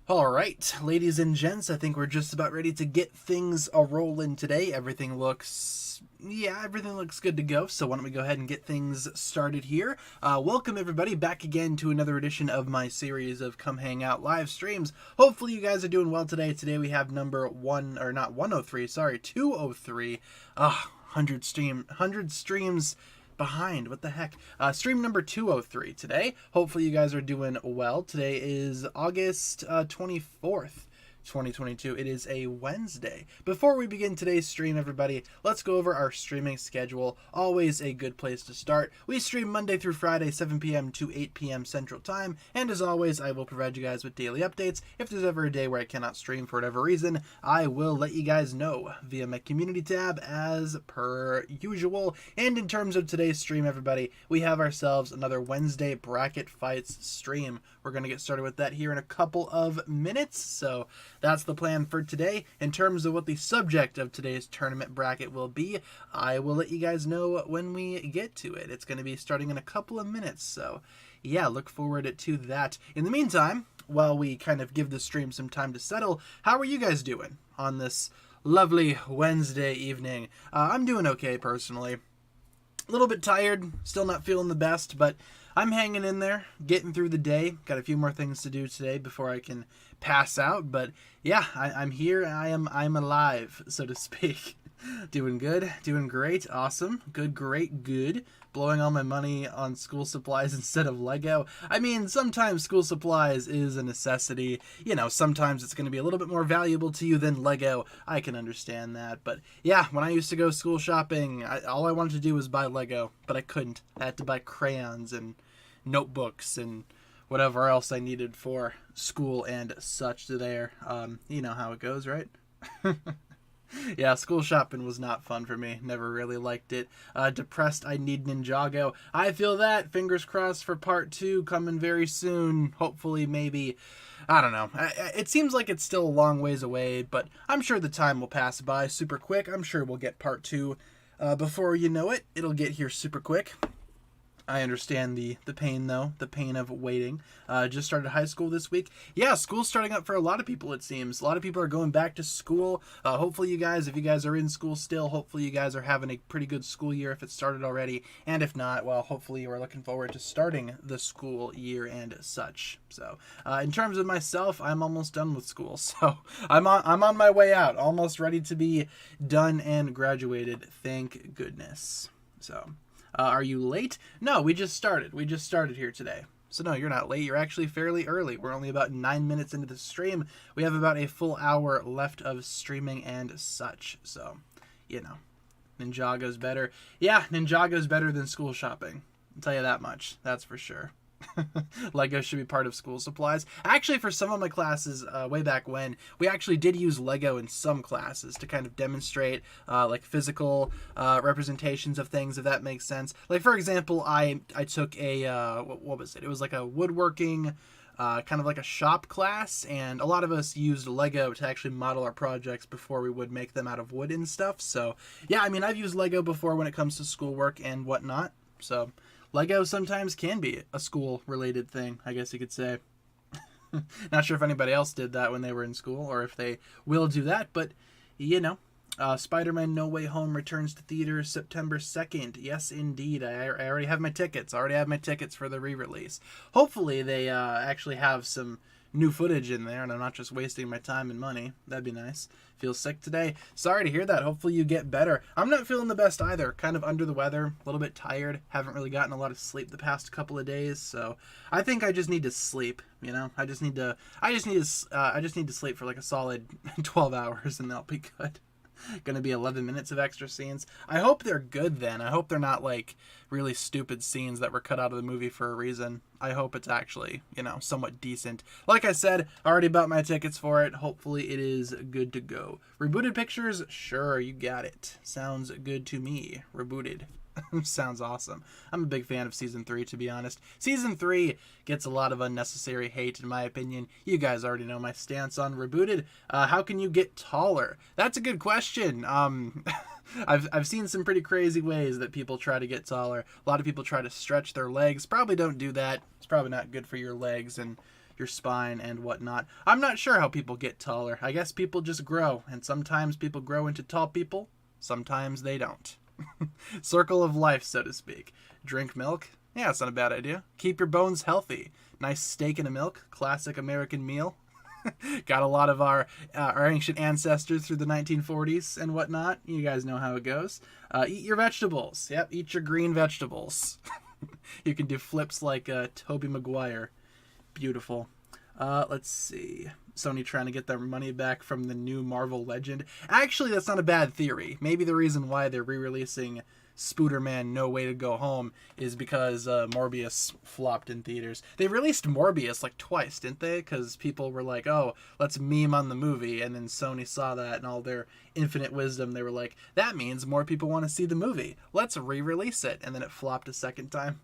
All right, ladies and gents, I think we're just about ready to get things a-rolling today. Everything looks good to go, so why don't we go ahead and get things started here. Welcome everybody back again to another edition of my series of Come Hang Out live streams. Hopefully you guys are doing well today. Today we have number 203. 100 streams behind. What the heck? Stream number 203 today. Hopefully you guys are doing well. Today is August 24th. 2022. It is a Wednesday. Before we begin today's stream, everybody, let's go over our streaming schedule. Always a good place to start. We stream Monday through Friday, 7 p.m. to 8 p.m. Central Time, and as always, I will provide you guys with daily updates. If there's ever a day where I cannot stream for whatever reason, I will let you guys know via my community tab as per usual. And in terms of today's stream, everybody, we have ourselves another Wednesday bracket fights stream. We're going to get started with that here in a couple of minutes, so that's the plan for today. In terms of what the subject of today's tournament bracket will be, I will let you guys know when we get to it. It's going to be starting in a couple of minutes, so yeah, look forward to that. In the meantime, while we kind of give the stream some time to settle, how are you guys doing on this lovely Wednesday evening? I'm doing okay, personally. A little bit tired, still not feeling the best, but I'm hanging in there, getting through the day. Got a few more things to do today before I can pass out, but yeah, I'm here. I'm alive, so to speak. Doing good, doing great, awesome, good, great, good. Blowing all my money on school supplies instead of Lego. I mean, sometimes school supplies is a necessity. You know, sometimes it's going to be a little bit more valuable to you than Lego. I can understand that. But yeah, when I used to go school shopping, all I wanted to do was buy Lego, but I couldn't. I had to buy crayons and notebooks and whatever else I needed for school and such there. You know how it goes, right? Yeah, school shopping was not fun for me. Never really liked it. Depressed I need Ninjago. I feel that. Fingers crossed for part 2 coming very soon. Hopefully, maybe. I don't know. It seems like it's still a long ways away, but I'm sure the time will pass by super quick. I'm sure we'll get part 2 before you know it. It'll get here super quick. I understand the pain, though. The pain of waiting. Just started high school this week. Yeah, school's starting up for a lot of people, it seems. A lot of people are going back to school. Hopefully you guys, if you guys are in school still, hopefully you guys are having a pretty good school year if it started already. And if not, well, hopefully you are looking forward to starting the school year and such. So, in terms of myself, I'm almost done with school. So, I'm on my way out. Almost ready to be done and graduated. Thank goodness. So... are you late? No, we just started. We just started here today. So no, you're not late. You're actually fairly early. We're only about 9 minutes into the stream. We have about a full hour left of streaming and such. So, you know, Ninjago's better. Yeah, Ninjago's better than school shopping. I'll tell you that much. That's for sure. Lego should be part of school supplies. Actually, for some of my classes, way back when, we actually did use Lego in some classes to kind of demonstrate like physical representations of things, if that makes sense. Like, for example, I took a, what was it? It was like a woodworking, kind of like a shop class, and a lot of us used Lego to actually model our projects before we would make them out of wood and stuff. So, yeah, I mean, I've used Lego before when it comes to schoolwork and whatnot, so... Lego sometimes can be a school-related thing, I guess you could say. Not sure if anybody else did that when they were in school, or if they will do that, but, you know. Spider-Man No Way Home returns to theaters September 2nd. Yes, indeed. I already have my tickets. I already have my tickets for the re-release. Hopefully they actually have some new footage in there, and I'm not just wasting my time and money. That'd be nice. Feel sick today. Sorry to hear that. Hopefully you get better. I'm not feeling the best either. Kind of under the weather, a little bit tired. Haven't really gotten a lot of sleep the past couple of days, so I think I just need to sleep. You know, I just need to sleep for like a solid 12 hours, and that'll be good. Gonna be 11 minutes of extra scenes. I hope they're good then. I hope they're not like really stupid scenes that were cut out of the movie for a reason. I hope it's actually, you know, somewhat decent. Like I said, I already bought my tickets for it. Hopefully it is good to go. Rebooted pictures? Sure, you got it. Sounds good to me. Rebooted. Sounds awesome. I'm a big fan of Season 3, to be honest. Season 3 gets a lot of unnecessary hate, in my opinion. You guys already know my stance on Rebooted. How can you get taller? That's a good question. I've seen some pretty crazy ways that people try to get taller. A lot of people try to stretch their legs. Probably don't do that. It's probably not good for your legs, and your spine and whatnot. I'm not sure how people get taller. I guess people just grow, and sometimes people grow into tall people, sometimes they don't. Circle of life, so to speak. Drink milk? Yeah, it's not a bad idea. Keep your bones healthy. Nice steak and a milk, classic American meal. Got a lot of our ancient ancestors through the 1940s and whatnot. You guys know how it goes. Eat your vegetables. Yep, eat your green vegetables. You can do flips like Tobey Maguire. Beautiful. Let's see. Sony trying to get their money back from the new Marvel Legend. Actually, that's not a bad theory. Maybe the reason why they're re-releasing Spooderman No Way to Go Home is because Morbius flopped in theaters. They released Morbius like twice, didn't they? Because people were like, oh, let's meme on the movie. And then Sony saw that and all their infinite wisdom. They were like, that means more people want to see the movie. Let's re-release it. And then it flopped a second time.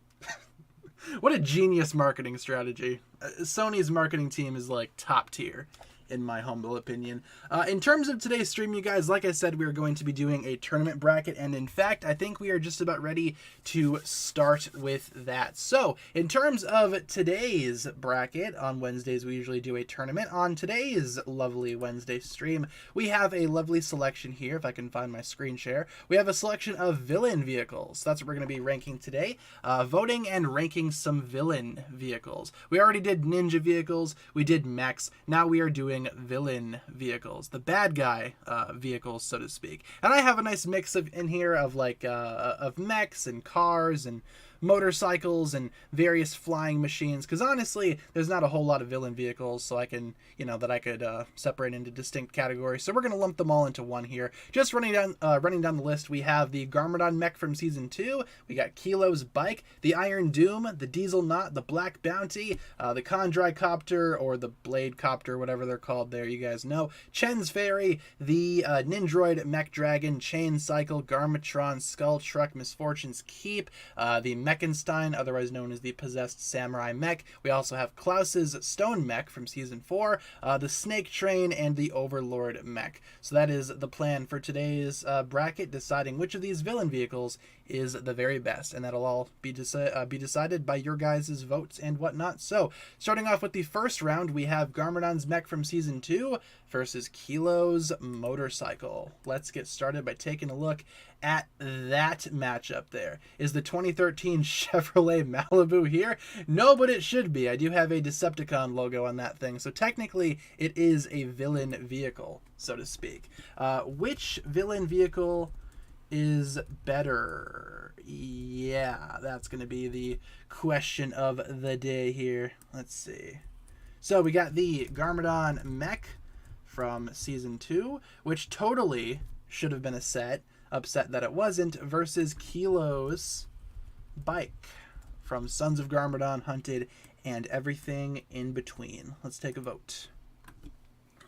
What a genius marketing strategy. Sony's marketing team is like top tier, in my humble opinion. In terms of today's stream, you guys, like I said, we are going to be doing a tournament bracket, and in fact, I think we are just about ready to start with that. So, in terms of today's bracket, on Wednesdays we usually do a tournament. On today's lovely Wednesday stream, we have a lovely selection here, if I can find my screen share. We have a selection of villain vehicles. That's what we're going to be ranking today. Voting and ranking some villain vehicles. We already did ninja vehicles, we did mechs, now we are doing villain vehicles, the bad guy vehicles, so to speak. And I have a nice mix in here of like of mechs and cars and motorcycles and various flying machines, because honestly there's not a whole lot of villain vehicles so I can, you know, that I could separate into distinct categories. So we're going to lump them all into one here. Just running down the list, we have the Garmadon mech from season 2, we got Kilo's bike, the Iron Doom, the Diesel Knot, the Black Bounty, the Kondrai Copter, or the Blade Copter, whatever they're called there, you guys know, Chen's Ferry, the Nindroid Mech Dragon, Chain Cycle, Garmatron, Skull Truck, Misfortune's Keep, the Mechenstein, otherwise known as the Possessed Samurai Mech. We also have Klaus's Stone Mech from Season 4, the Snake Train, and the Overlord Mech. So that is the plan for today's bracket, deciding which of these villain vehicles is the very best, and that'll all be decided by your guys' votes and whatnot. So, starting off with the first round, we have Garmadon's Mech from Season 2 versus Kilo's Motorcycle. Let's get started by taking a look at that matchup there. Is the 2013 Chevrolet Malibu here? No, but it should be. I do have a Decepticon logo on that thing, so technically it is a villain vehicle, so to speak. Which villain vehicle is better? Yeah, that's going to be the question of the day here. Let's see. So we got the Garmadon Mech from Season 2, which totally should have been a set. Upset that it wasn't, versus Kilo's bike from Sons of Garmadon, Hunted, and everything in between. Let's take a vote.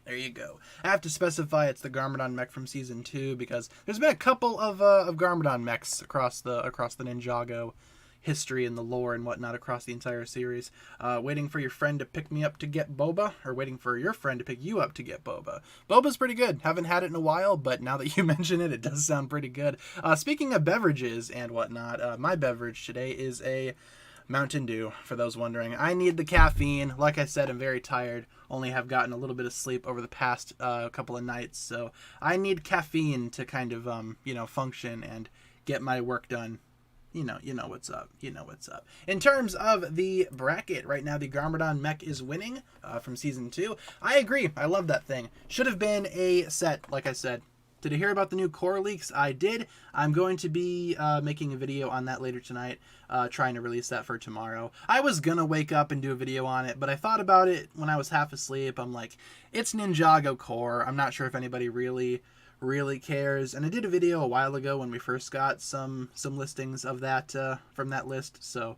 There you go. I have to specify it's the Garmadon mech from Season 2 because there's been a couple of Garmadon mechs across the Ninjago history and the lore and whatnot across the entire series. Waiting for your friend to pick me up to get boba, or waiting for your friend to pick you up to get boba. Boba's pretty good. Haven't had it in a while, but now that you mention it, it does sound pretty good. Speaking of beverages and whatnot, my beverage today is a Mountain Dew, for those wondering. I need the caffeine. Like I said, I'm very tired. Only have gotten a little bit of sleep over the past couple of nights, so I need caffeine to kind of, function and get my work done. You know what's up. You know what's up. In terms of the bracket, right now the Garmadon mech is winning from Season 2. I agree. I love that thing. Should have been a set, like I said. Did you hear about the new core leaks? I did. I'm going to be making a video on that later tonight, trying to release that for tomorrow. I was going to wake up and do a video on it, but I thought about it when I was half asleep. I'm like, it's Ninjago core. I'm not sure if anybody really cares, and I did a video a while ago when we first got some listings of that from that list, so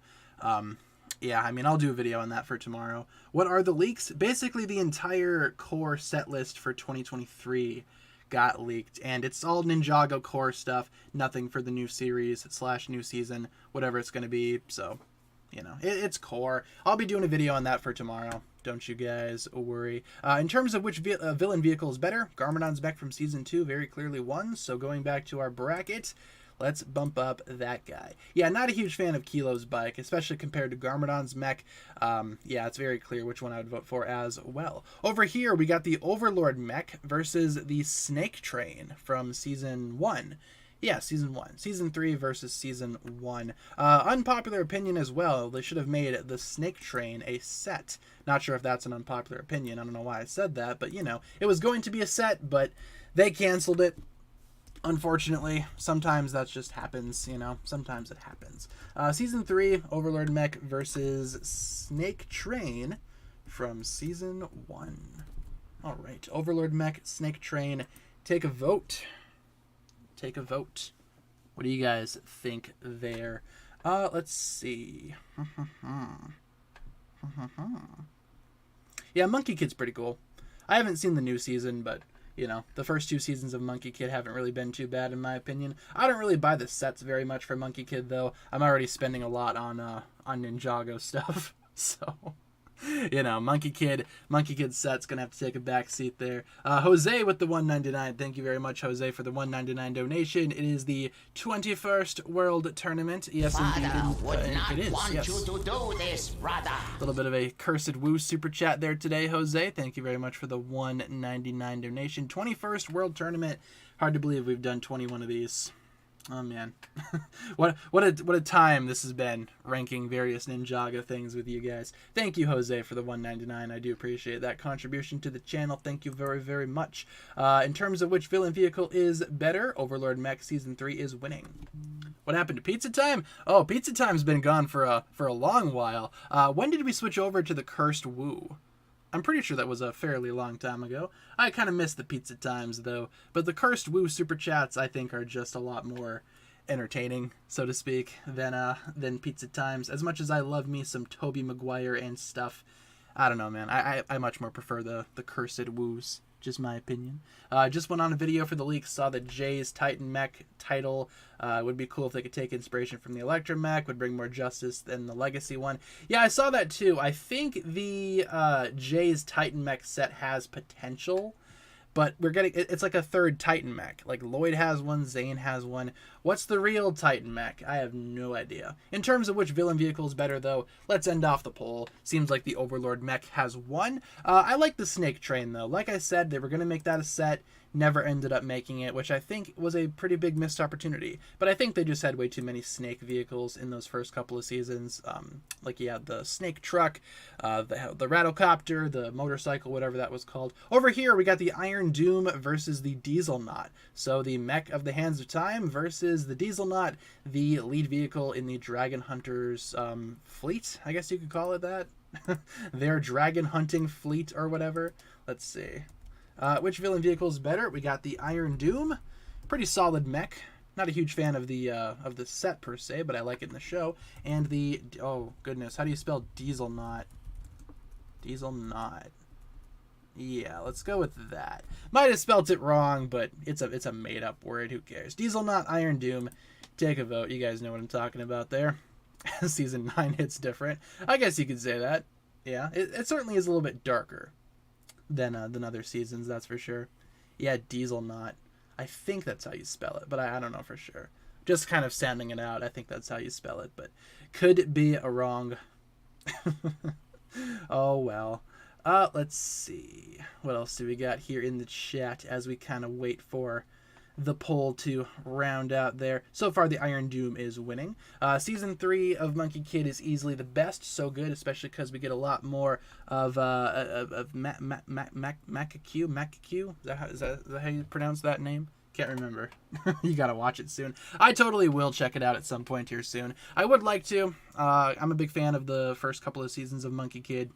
yeah, I mean, I'll do a video on that for tomorrow. What are the leaks? Basically the entire core set list for 2023 got leaked, and it's all Ninjago core stuff, nothing for the new series / new season, whatever it's going to be. So it's core. I'll be doing a video on that for tomorrow. Don't you guys worry. In terms of which villain vehicle is better, Garmadon's mech from Season 2 very clearly won. So going back to our bracket, Let's bump up that guy. Yeah, not a huge fan of Kilo's bike, especially compared to Garmadon's mech. Yeah, it's very clear which one I would vote for as well. Over here, we got the Overlord mech versus the Snake Train from Season 1. Yeah, Season 1. Season 3 versus Season 1. Unpopular opinion as well. They should have made the Snake Train a set. Not sure if that's an unpopular opinion. I don't know why I said that, but, you know, it was going to be a set, but they canceled it. Unfortunately, sometimes that just happens, you know. Sometimes it happens. Season 3, Overlord mech versus Snake Train from Season 1. All right, Overlord mech, Snake Train, take a vote. Take a vote. What do you guys think there? Let's see. Yeah, Monkey Kid's pretty cool. I haven't seen the new season, but, you know, the first 2 seasons of Monkey Kid haven't really been too bad in my opinion. I don't really buy the sets very much for Monkey Kid, though. I'm already spending a lot on Ninjago stuff, so... You know, Monkey Kid set's gonna have to take a back seat there. Jose with the $1.99. Thank you very much, Jose, for the $1.99 donation. It is the 21st World Tournament. Yes, indeed, it is. Yes. You to do this, brother. A little bit of a cursed woo super chat there today, Jose. Thank you very much for the $1.99 donation. 21st World Tournament. Hard to believe we've done 21 of these. Oh man, what a time this has been, ranking various Ninjago things with you guys. Thank you, Jose, for the $1.99. I do appreciate that contribution to the channel. Thank you very, very much. In terms of which villain vehicle is better, Overlord Mech Season 3 is winning. What happened to Pizza Time? Oh, Pizza Time's been gone for a long while. When did we switch over to the Cursed Woo? I'm pretty sure that was a fairly long time ago. I kind of miss the Pizza Times, though. But the Cursed Woo Super Chats, I think, are just a lot more entertaining, so to speak, than Pizza Times. As much as I love me some Tobey Maguire and stuff, I don't know, man. I much more prefer the Cursed Woos. Just my opinion. Just went on a video for the leak, saw that Jay's Titan Mech title would be cool if they could take inspiration from the Electra Mech, would bring more justice than the Legacy one. Yeah, I saw that too. I think the Jay's Titan Mech set has potential, but we're getting, it's like a third Titan Mech. Like Lloyd has one, Zane has one. What's the real Titan Mech? I have no idea. In terms of which villain vehicle is better, though, let's end off the poll. Seems like the Overlord Mech has won. I like the Snake Train, though. Like I said, they were going to make that a set. Never ended up making it, which I think was a pretty big missed opportunity. But I think they just had way too many Snake vehicles in those first couple of seasons. Like you had the Snake Truck, the Rattlecopter, the motorcycle, whatever that was called. Over here, we got the Iron Doom versus the Diesel Knot. So the mech of the Hands of Time versus the Diesel Knot, the lead vehicle in the Dragon Hunters fleet, I guess you could call it that. Their dragon hunting fleet or whatever. Let's see. Which villain vehicle is better? We got the Iron Doom. Pretty solid mech. Not a huge fan of the set per se, but I like it in the show. And the, oh goodness, how do you spell Diesel Knot? Diesel Knot. Yeah, let's go with that. Might have spelt it wrong, but it's a made up word. Who cares? Diesel Knot, Iron Doom. Take a vote. You guys know what I'm talking about there. Season 9 hits different. I guess you could say that. Yeah, it certainly is a little bit darker than other seasons, that's for sure. Yeah, Diesel Knot. I think that's how you spell it, but I don't know for sure. Just kind of sounding it out. I think that's how you spell it, but could be a wrong. Oh well. Let's see. What else do we got here in the chat as we kind of wait for the poll to round out there. So far, the Iron Doom is winning. Season 3 of Monkey Kid is easily the best. So good, especially because we get a lot more of Makaku. Is that how you pronounce that name? Can't remember. You gotta watch it soon. I totally will check it out at some point here soon. I would like to. I'm a big fan of the first couple of seasons of Monkey Kid.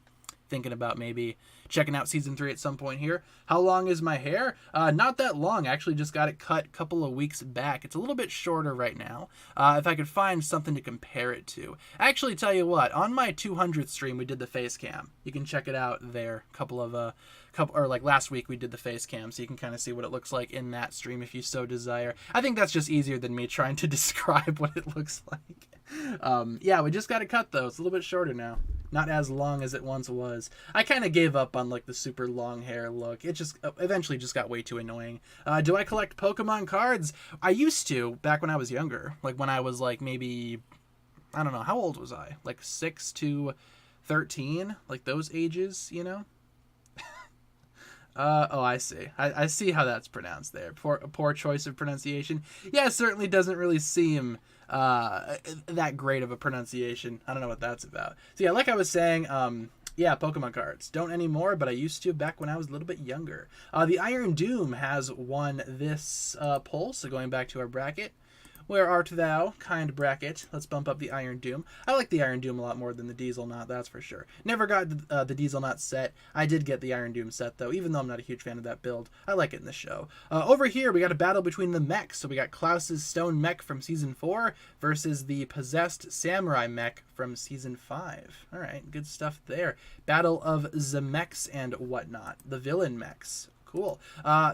Thinking about maybe checking out season 3 at some point here. How long is my hair? Not that long. I actually just got it cut a couple of weeks back. It's a little bit shorter right now. If I could find something to compare it to. Actually, tell you what, on my 200th stream, we did the face cam. You can check it out there. Like last week we did the face cam, so you can kind of see what it looks like in that stream if you so desire. I think that's just easier than me trying to describe what it looks like. Yeah, we just got it cut though. It's a little bit shorter now. Not as long as it once was. I kind of gave up on like the super long hair look. It just eventually just got way too annoying. Do I collect Pokemon cards? I used to back when I was younger. Like when I was like maybe, I don't know, how old was I? Like 6 to 13, like those ages, you know? Oh, I see. I see how that's pronounced there. Poor choice of pronunciation. Yeah, it certainly doesn't really seem that great of a pronunciation. I don't know what that's about. So yeah, like I was saying, yeah, Pokemon cards. Don't anymore, but I used to back when I was a little bit younger. The Iron Doom has won this poll, so going back to our bracket. Where art thou, kind bracket? Let's bump up the Iron Doom. I like the Iron Doom a lot more than the Diesel Knot, that's for sure. Never got the Diesel Knot set. I did get the Iron Doom set, though, even though I'm not a huge fan of that build. I like it in the show. Over here, we got a battle between the mechs. So we got Klaus's Stone Mech from Season 4 versus the Possessed Samurai Mech from Season 5. All right, good stuff there. Battle of the mechs and whatnot. The villain mechs. Cool.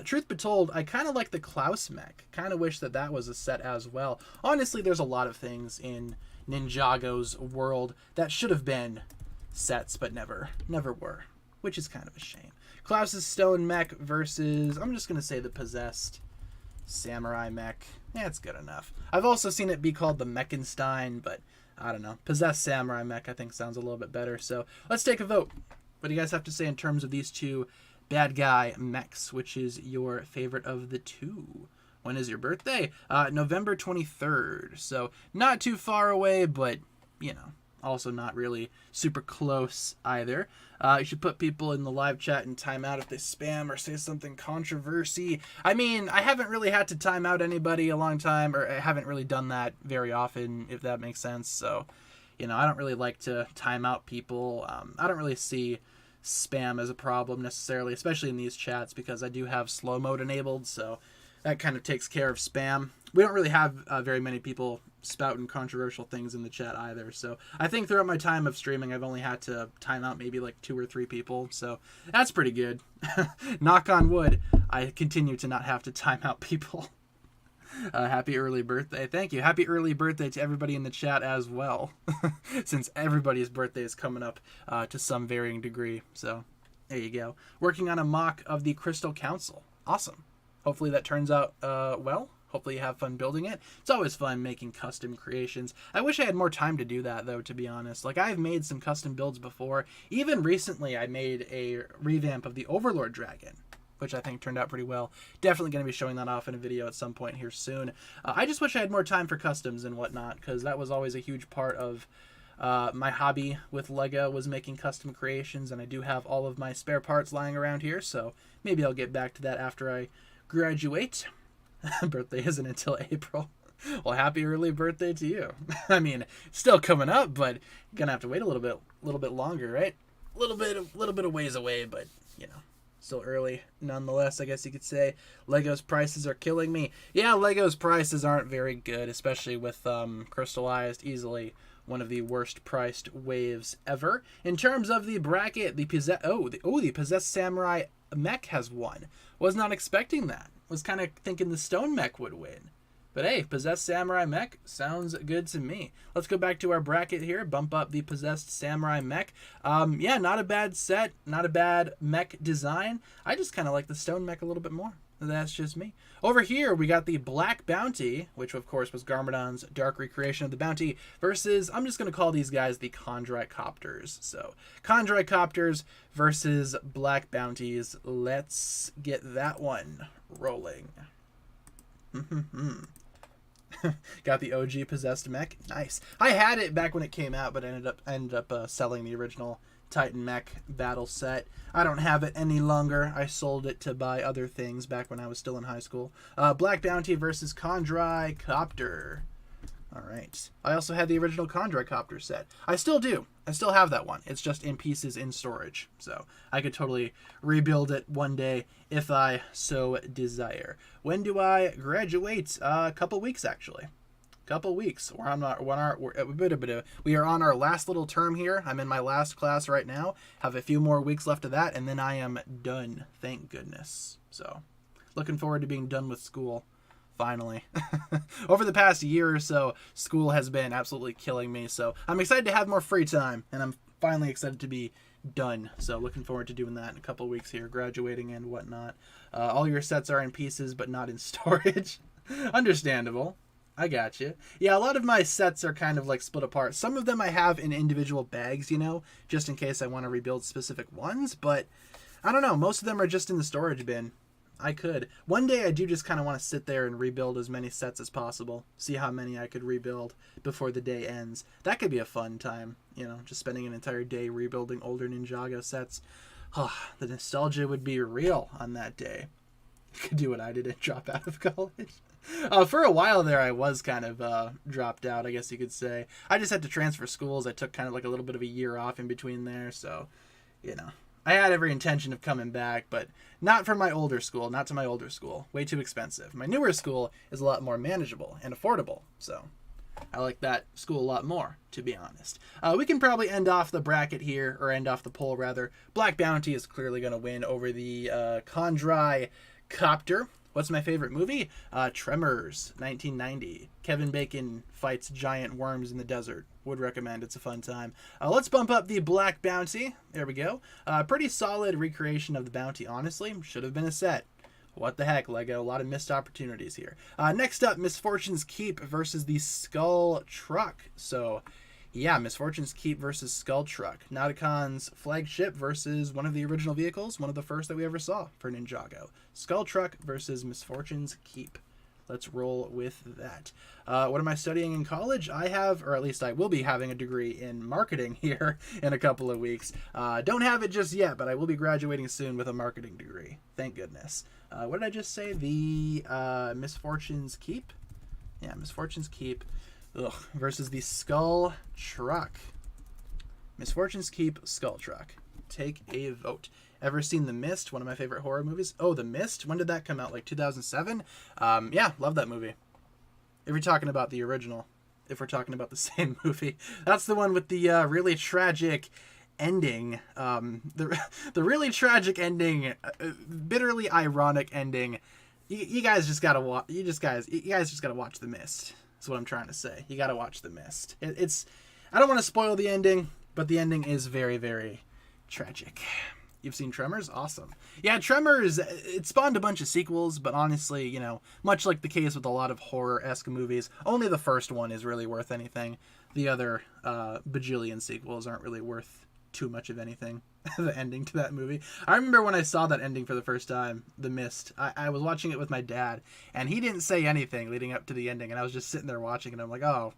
Truth be told, I kind of like the Klaus mech. Kind of wish that that was a set as well. Honestly, there's a lot of things in Ninjago's world that should have been sets, but never were, which is kind of a shame. Klaus's Stone Mech versus, I'm just going to say the Possessed Samurai Mech. Yeah, it's good enough. I've also seen it be called the Mechenstein, but I don't know. Possessed Samurai Mech, I think, sounds a little bit better. So let's take a vote. What do you guys have to say in terms of these two bad guy mechs? Which is your favorite of the two? When is your birthday? November 23rd. So not too far away, but, you know, also not really super close either. You should put people in the live chat and time out if they spam or say something controversy. I mean, I haven't really had to time out anybody a long time, or I haven't really done that very often, if that makes sense. So, you know, I don't really like to time out people. I don't really see spam as a problem necessarily, especially in these chats, because I do have slow mode enabled, so that kind of takes care of spam. We don't really have very many people spouting controversial things in the chat either, so I think throughout my time of streaming I've only had to time out maybe like 2 or 3 people, so that's pretty good. Knock on wood, I continue to not have to time out people. Happy early birthday. Thank you. Happy early birthday to everybody in the chat as well, since everybody's birthday is coming up to some varying degree. So there you go. Working on a mock of the Crystal Council. Awesome. Hopefully that turns out well. Hopefully you have fun building it. It's always fun making custom creations. I wish I had more time to do that, though, to be honest. Like, I've made some custom builds before. Even recently I made a revamp of the Overlord Dragon, which I think turned out pretty well. Definitely going to be showing that off in a video at some point here soon. I just wish I had more time for customs and whatnot, because that was always a huge part of my hobby with LEGO, was making custom creations, and I do have all of my spare parts lying around here, so maybe I'll get back to that after I graduate. Birthday isn't until April. Well, happy early birthday to you. I mean, still coming up, but you're going to have to wait a little bit longer, right? A little bit of ways away, but, you know. Still early, nonetheless, I guess you could say. Lego's prices are killing me. Yeah, Lego's prices aren't very good, especially with crystallized, easily one of the worst priced waves ever. In terms of the bracket, the Possessed Samurai Mech has won. Was not expecting that. Was kind of thinking the Stone Mech would win. But hey, Possessed Samurai Mech sounds good to me. Let's go back to our bracket here. Bump up the Possessed Samurai Mech. Yeah, not a bad set. Not a bad mech design. I just kind of like the Stone Mech a little bit more. That's just me. Over here, we got the Black Bounty, which of course was Garmadon's dark recreation of the bounty, versus, I'm just going to call these guys the Chondricopters. So, Chondricopters versus Black Bounties. Let's get that one rolling. Got the OG Possessed Mech. Nice. I had it back when it came out, but ended up selling the original Titan Mech battle set. I don't have it any longer. I sold it to buy other things back when I was still in high school. Black Bounty versus Chondricopter. All right. I also had the original Chondricopter set. I still do. I still have that one. It's just in pieces in storage. So I could totally rebuild it one day if I so desire. When do I graduate? A couple weeks, actually. Couple weeks. We are on our last little term here. I'm in my last class right now. Have a few more weeks left of that, and then I am done. Thank goodness. So looking forward to being done with school. Finally. Over the past year or so, school has been absolutely killing me, so I'm excited to have more free time, and I'm finally excited to be done. So looking forward to doing that in a couple weeks here, graduating and whatnot. All your sets are in pieces, but not in storage. Understandable. I got you. Yeah, a lot of my sets are kind of like split apart. Some of them I have in individual bags, you know, just in case I want to rebuild specific ones. But I don't know. Most of them are just in the storage bin. I could. One day I do just kind of want to sit there and rebuild as many sets as possible. See how many I could rebuild before the day ends. That could be a fun time, you know, just spending an entire day rebuilding older Ninjago sets. Oh, the nostalgia would be real on that day. Could do what I did and drop out of college. For a while there, I was kind of dropped out, I guess you could say. I just had to transfer schools. I took kind of like a little bit of a year off in between there, so, you know. I had every intention of coming back, but not from my older school, not to my older school. Way too expensive. My newer school is a lot more manageable and affordable, so I like that school a lot more, to be honest. We can probably end off the bracket here, or end off the poll, rather. Black Bounty is clearly going to win over the Condry Copter. What's my favorite movie? Tremors, 1990. Kevin Bacon fights giant worms in the desert. Would recommend. It's a fun time. Let's bump up the Black Bounty. There we go. Pretty solid recreation of the bounty, honestly. Should have been a set. What the heck, Lego? A lot of missed opportunities here. Next up, Misfortune's Keep versus the Skull Truck. So, yeah, Misfortune's Keep versus Skull Truck. Nauticons flagship versus one of the original vehicles, one of the first that we ever saw for Ninjago. Skull Truck versus Misfortune's Keep. Let's roll with that. What am I studying in college? I have, or at least I will be having a degree in marketing here in a couple of weeks. Don't have it just yet, but I will be graduating soon with a marketing degree. Thank goodness. What did I just say? The Misfortune's Keep? Yeah, Misfortune's Keep. Ugh, versus the Skull Truck. Misfortune's Keep, Skull Truck. Take a vote. Ever seen The Mist? One of my favorite horror movies. Oh, The Mist? When did that come out? Like 2007? Yeah, love that movie. If you're talking about the original. If we're talking about the same movie. That's the one with the really tragic ending. The really tragic ending. Bitterly ironic ending. You guys just gotta watch. You guys just gotta watch The Mist. That's what I'm trying to say. You gotta watch The Mist. It's. I don't want to spoil the ending, but the ending is very, very tragic. You've seen Tremors? Awesome. Yeah, Tremors, it spawned a bunch of sequels, but honestly, you know, much like the case with a lot of horror-esque movies, only the first one is really worth anything. The other bajillion sequels aren't really worth too much of anything. The ending to that movie. I remember when I saw that ending for the first time, The Mist, I was watching it with my dad, and he didn't say anything leading up to the ending, and I was just sitting there watching, and I'm like, oh,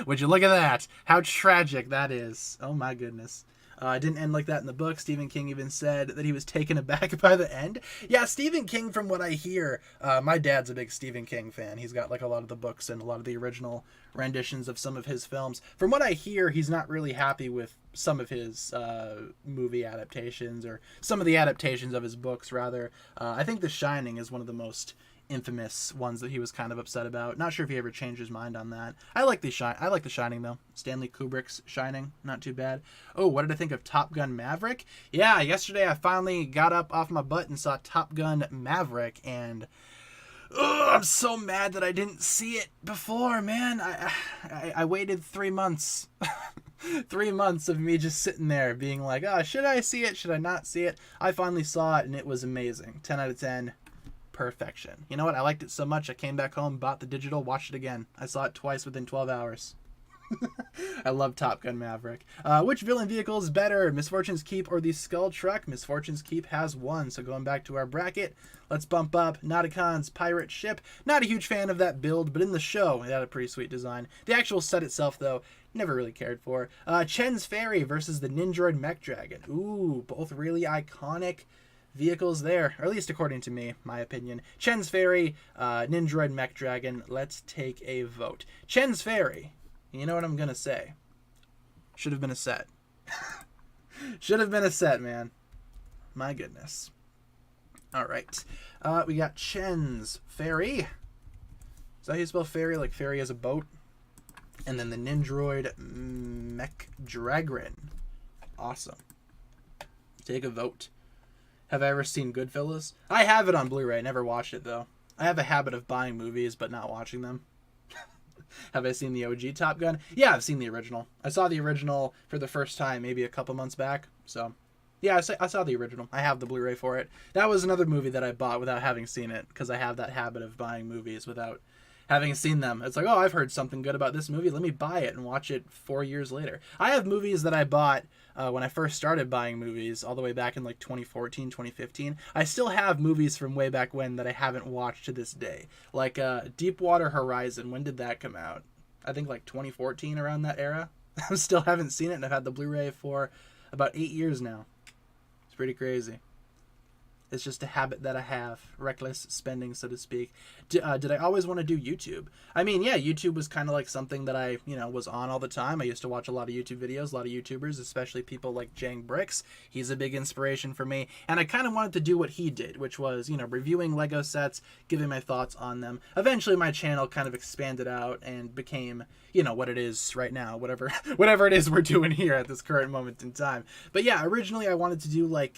would you look at that? How tragic that is. Oh my goodness. It didn't end like that in the book. Stephen King even said that he was taken aback by the end. Yeah, Stephen King, from what I hear, my dad's a big Stephen King fan. He's got like a lot of the books and a lot of the original renditions of some of his films. From what I hear, he's not really happy with some of his movie adaptations, or some of the adaptations of his books, rather. I think The Shining is one of the most infamous ones that he was kind of upset about. Not sure if he ever changed his mind on that. I like The Shining though. Stanley Kubrick's Shining, not too bad. Oh, what did I think of Top Gun Maverick? Yeah, yesterday I finally got up off my butt and saw Top Gun Maverick, and I'm so mad that I didn't see it before, man. I waited 3 months. 3 months of me just sitting there being like, oh, should I see it? Should I not see it? I finally saw it, and it was amazing. 10 out of 10. Perfection. You know what? I liked it so much, I came back home, bought the digital, watched it again. I saw it twice within 12 hours. I love Top Gun Maverick. Which villain vehicle is better, Misfortune's Keep or the Skull Truck? Misfortune's Keep has won. So going back to our bracket, let's bump up Nauticon's Pirate Ship. Not a huge fan of that build, but in the show, it had a pretty sweet design. The actual set itself, though, never really cared for. Chen's Ferry versus the Nindroid Mech Dragon. Ooh, both really iconic vehicles there, or at least according to me, my opinion. Chen's Ferry, Nindroid Mech Dragon. Let's take a vote. Chen's Ferry. You know what I'm gonna say? Should have been a set. Should have been a set, man. My goodness. All right. We got Chen's Ferry. Is that how you spell ferry? Like ferry as a boat? And then the Nindroid Mech Dragon. Awesome. Take a vote. Have I ever seen Goodfellas? I have it on Blu-ray. Never watched it, though. I have a habit of buying movies but not watching them. Have I seen the OG Top Gun? Yeah, I've seen the original. I saw the original for the first time maybe a couple months back. So, yeah, I saw the original. I have the Blu-ray for it. That was another movie that I bought without having seen it, because I have that habit of buying movies without having seen them. It's like, oh, I've heard something good about this movie. Let me buy it and watch it 4 years later. I have movies that I bought when I first started buying movies all the way back in like 2014, 2015. I still have movies from way back when that I haven't watched to this day. Like Deepwater Horizon. When did that come out? I think like 2014, around that era. I still haven't seen it, and I've had the Blu-ray for about 8 years now. It's pretty crazy. It's just a habit that I have. Reckless spending, so to speak. Did I always want to do YouTube? I mean, yeah, YouTube was kind of like something that I, was on all the time. I used to watch a lot of YouTube videos, a lot of YouTubers, especially people like Jang Bricks. He's a big inspiration for me. And I kind of wanted to do what he did, which was, reviewing Lego sets, giving my thoughts on them. Eventually, my channel kind of expanded out and became, what it is right now, whatever it is we're doing here at this current moment in time. But yeah, originally I wanted to do like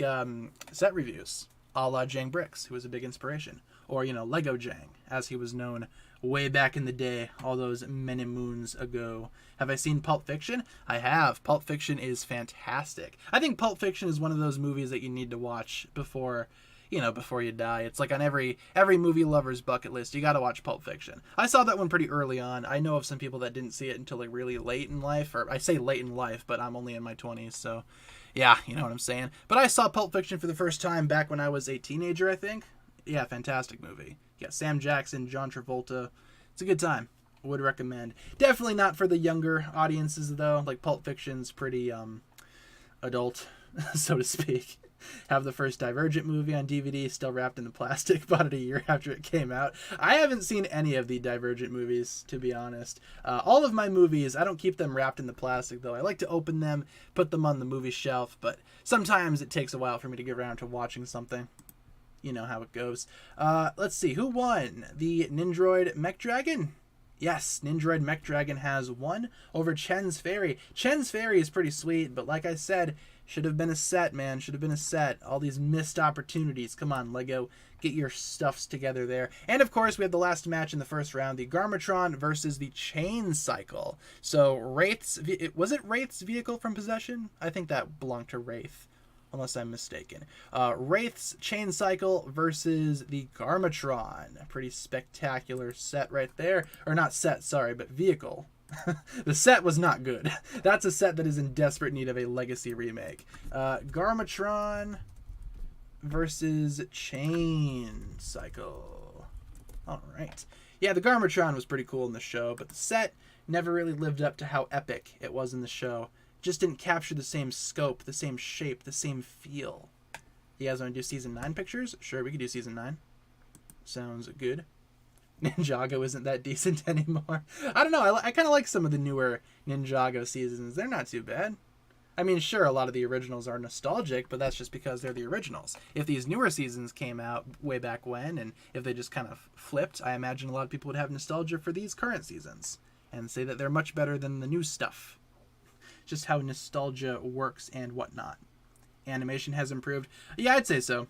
set reviews, a la Jang Bricks, who was a big inspiration. Or, Lego Jang, as he was known way back in the day, all those many moons ago. Have I seen Pulp Fiction? I have. Pulp Fiction is fantastic. I think Pulp Fiction is one of those movies that you need to watch before you die. It's like on every movie lover's bucket list, you gotta watch Pulp Fiction. I saw that one pretty early on. I know of some people that didn't see it until like really late in life, or I say late in life, but I'm only in my 20s, so yeah, you know what I'm saying. But I saw Pulp Fiction for the first time back when I was a teenager, I think. Yeah, fantastic movie. Yeah, Sam Jackson, John Travolta. It's a good time. Would recommend. Definitely not for the younger audiences, though. Like, Pulp Fiction's pretty adult, so to speak. Have the first Divergent movie on DVD, still wrapped in the plastic. Bought it a year after it came out. I haven't seen any of the Divergent movies, to be honest. All of my movies, I don't keep them wrapped in the plastic, though. I like to open them, put them on the movie shelf, but sometimes it takes a while for me to get around to watching something. You know how it goes. Let's see. Who won? The Nindroid Mech Dragon? Yes, Nindroid Mech Dragon has won over Chen's Fairy. Chen's Fairy is pretty sweet, but like I said, should have been a set, man. Should have been a set. All these missed opportunities. Come on, Lego. Get your stuffs together there. And, of course, we have the last match in the first round. The Garmatron versus the Chain Cycle. So, Wraith's... Was it Wraith's vehicle from Possession? I think that belonged to Wraith, unless I'm mistaken. Wraith's Chain Cycle versus the Garmatron. A pretty spectacular set right there. Or not set, sorry, but vehicle. The set was not good. That's a set that is in desperate need of a legacy remake. Garmatron versus Chain Cycle. Alright. Yeah, the Garmatron was pretty cool in the show, but the set never really lived up to how epic it was in the show. Just didn't capture the same scope, the same shape, the same feel. You guys want to do Season 9 pictures? Sure, we could do Season 9. Sounds good. Ninjago isn't that decent anymore. I don't know. I kind of like some of the newer Ninjago seasons. They're not too bad. I mean, sure, a lot of the originals are nostalgic, but that's just because they're the originals. If these newer seasons came out way back when, and if they just kind of flipped, I imagine a lot of people would have nostalgia for these current seasons and say that they're much better than the new stuff. Just how nostalgia works and whatnot. Animation has improved. Yeah, I'd say so.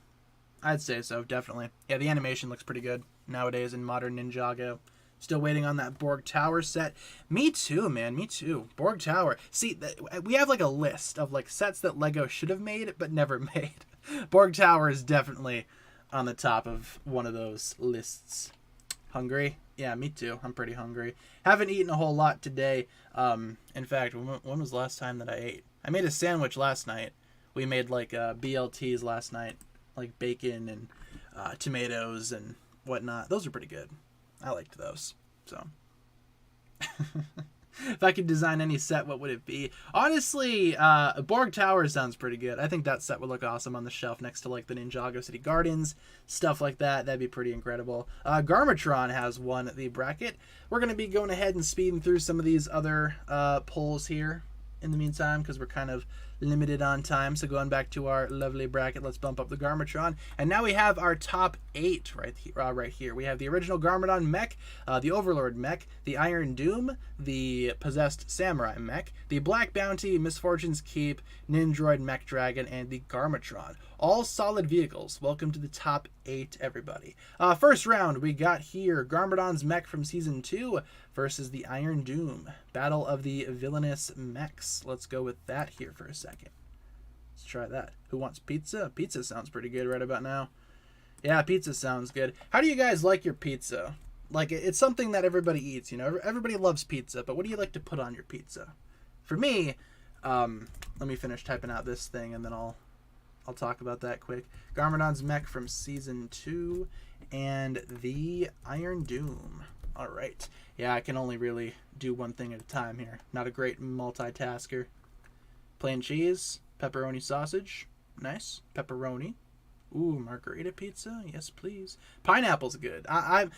Definitely. Yeah, the animation looks pretty good nowadays in modern Ninjago. Still waiting on that Borg Tower set. Me too, man. Me too. Borg Tower. See, we have like a list of like sets that Lego should have made but never made. Borg Tower is definitely on the top of one of those lists. Hungry? Yeah, me too. I'm pretty hungry. Haven't eaten a whole lot today. In fact, when was the last time that I ate? I made a sandwich last night. We made like BLTs last night. Like bacon and tomatoes and whatnot. Those are pretty good. I liked those. So, if I could design any set, what would it be? Honestly, Borg Tower sounds pretty good. I think that set would look awesome on the shelf next to like the Ninjago City Gardens, stuff like that. That'd be pretty incredible. Garmatron has won the bracket. We're going to be going ahead and speeding through some of these other polls here in the meantime, because we're kind of limited on time. So going back to our lovely bracket, let's bump up the Garmatron. And now we have our top 8 right here. We have the original Garmadon mech, the Overlord mech, the Iron Doom, the Possessed Samurai mech, the Black Bounty, Misfortune's Keep, Nindroid Mech Dragon, and the Garmatron. All solid vehicles. Welcome to the top 8, everybody. First round, we got here Garmadon's mech from Season 2 versus the Iron Doom. Battle of the Villainous Mechs. Let's go with that here for a second. Let's try that. Who wants pizza? Pizza sounds pretty good right about now. Yeah, pizza sounds good. How do you guys like your pizza? Like, it's something that everybody eats, you know? Everybody loves pizza, but what do you like to put on your pizza? For me, let me finish typing out this thing and then I'll talk about that quick. Garmadon's mech from Season 2 and the Iron Doom. All right. Yeah, I can only really do one thing at a time here. Not a great multitasker. Plain cheese, pepperoni sausage. Nice. Pepperoni. Ooh, margarita pizza. Yes, please. Pineapple's good. I'm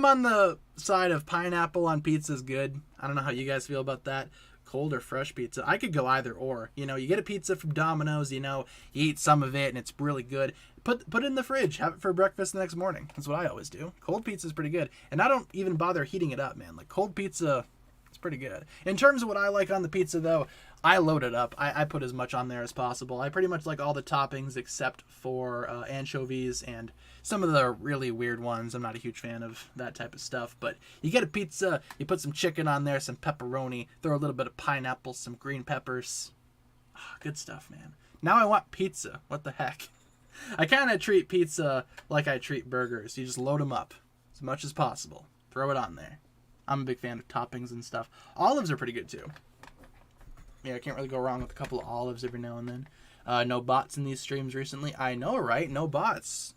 on the side of pineapple on pizza's good. I don't know how you guys feel about that. Cold or fresh pizza. I could go either or. You know, you get a pizza from Domino's, you know, you eat some of it and it's really good. Put it in the fridge. Have it for breakfast the next morning. That's what I always do. Cold pizza is pretty good. And I don't even bother heating it up, man. Like, cold pizza, it's pretty good. In terms of what I like on the pizza, though, I load it up. I put as much on there as possible. I pretty much like all the toppings except for anchovies and some of the really weird ones. I'm not a huge fan of that type of stuff. But you get a pizza, you put some chicken on there, some pepperoni, throw a little bit of pineapple, some green peppers. Oh, good stuff, man. Now I want pizza. What the heck? I kind of treat pizza like I treat burgers. You just load them up as much as possible. Throw it on there. I'm a big fan of toppings and stuff. Olives are pretty good too. Yeah, I can't really go wrong with a couple of olives every now and then. No bots in these streams recently. I know, right? No bots.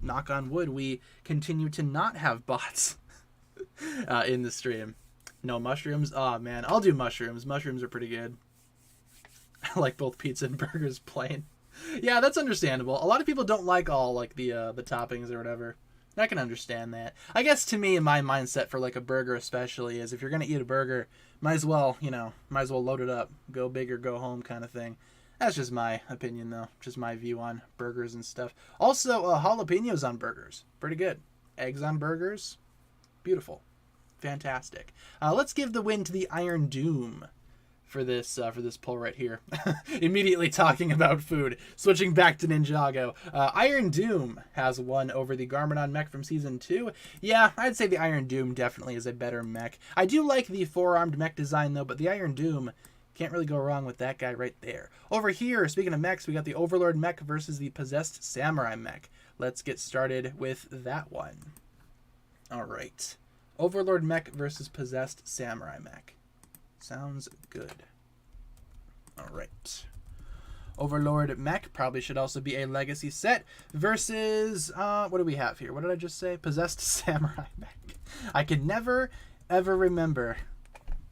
Knock on wood, we continue to not have bots in the stream. No mushrooms. Oh, man. I'll do mushrooms. Mushrooms are pretty good. I like both pizza and burgers plain. Yeah, that's understandable. A lot of people don't like all like the toppings or whatever. I can understand that. I guess to me, my mindset for like a burger especially is if you're going to eat a burger, might as well load it up. Go big or go home kind of thing. That's just my opinion though. Just my view on burgers and stuff. Also, jalapenos on burgers. Pretty good. Eggs on burgers. Beautiful. Fantastic. Let's give the win to the Iron Doom for this poll right here. Immediately talking about food. Switching back to Ninjago. Iron Doom has won over the Garmadon mech from Season 2. Yeah, I'd say the Iron Doom definitely is a better mech. I do like the 4-armed mech design though, but the Iron Doom, can't really go wrong with that guy right there. Over here, speaking of mechs, we got the Overlord mech versus the Possessed Samurai mech. Let's get started with that one. All right. Overlord mech versus Possessed Samurai mech. Sounds good. All right. Overlord mech probably should also be a legacy set versus what do we have here? What did I just say? Possessed Samurai mech. I can never ever remember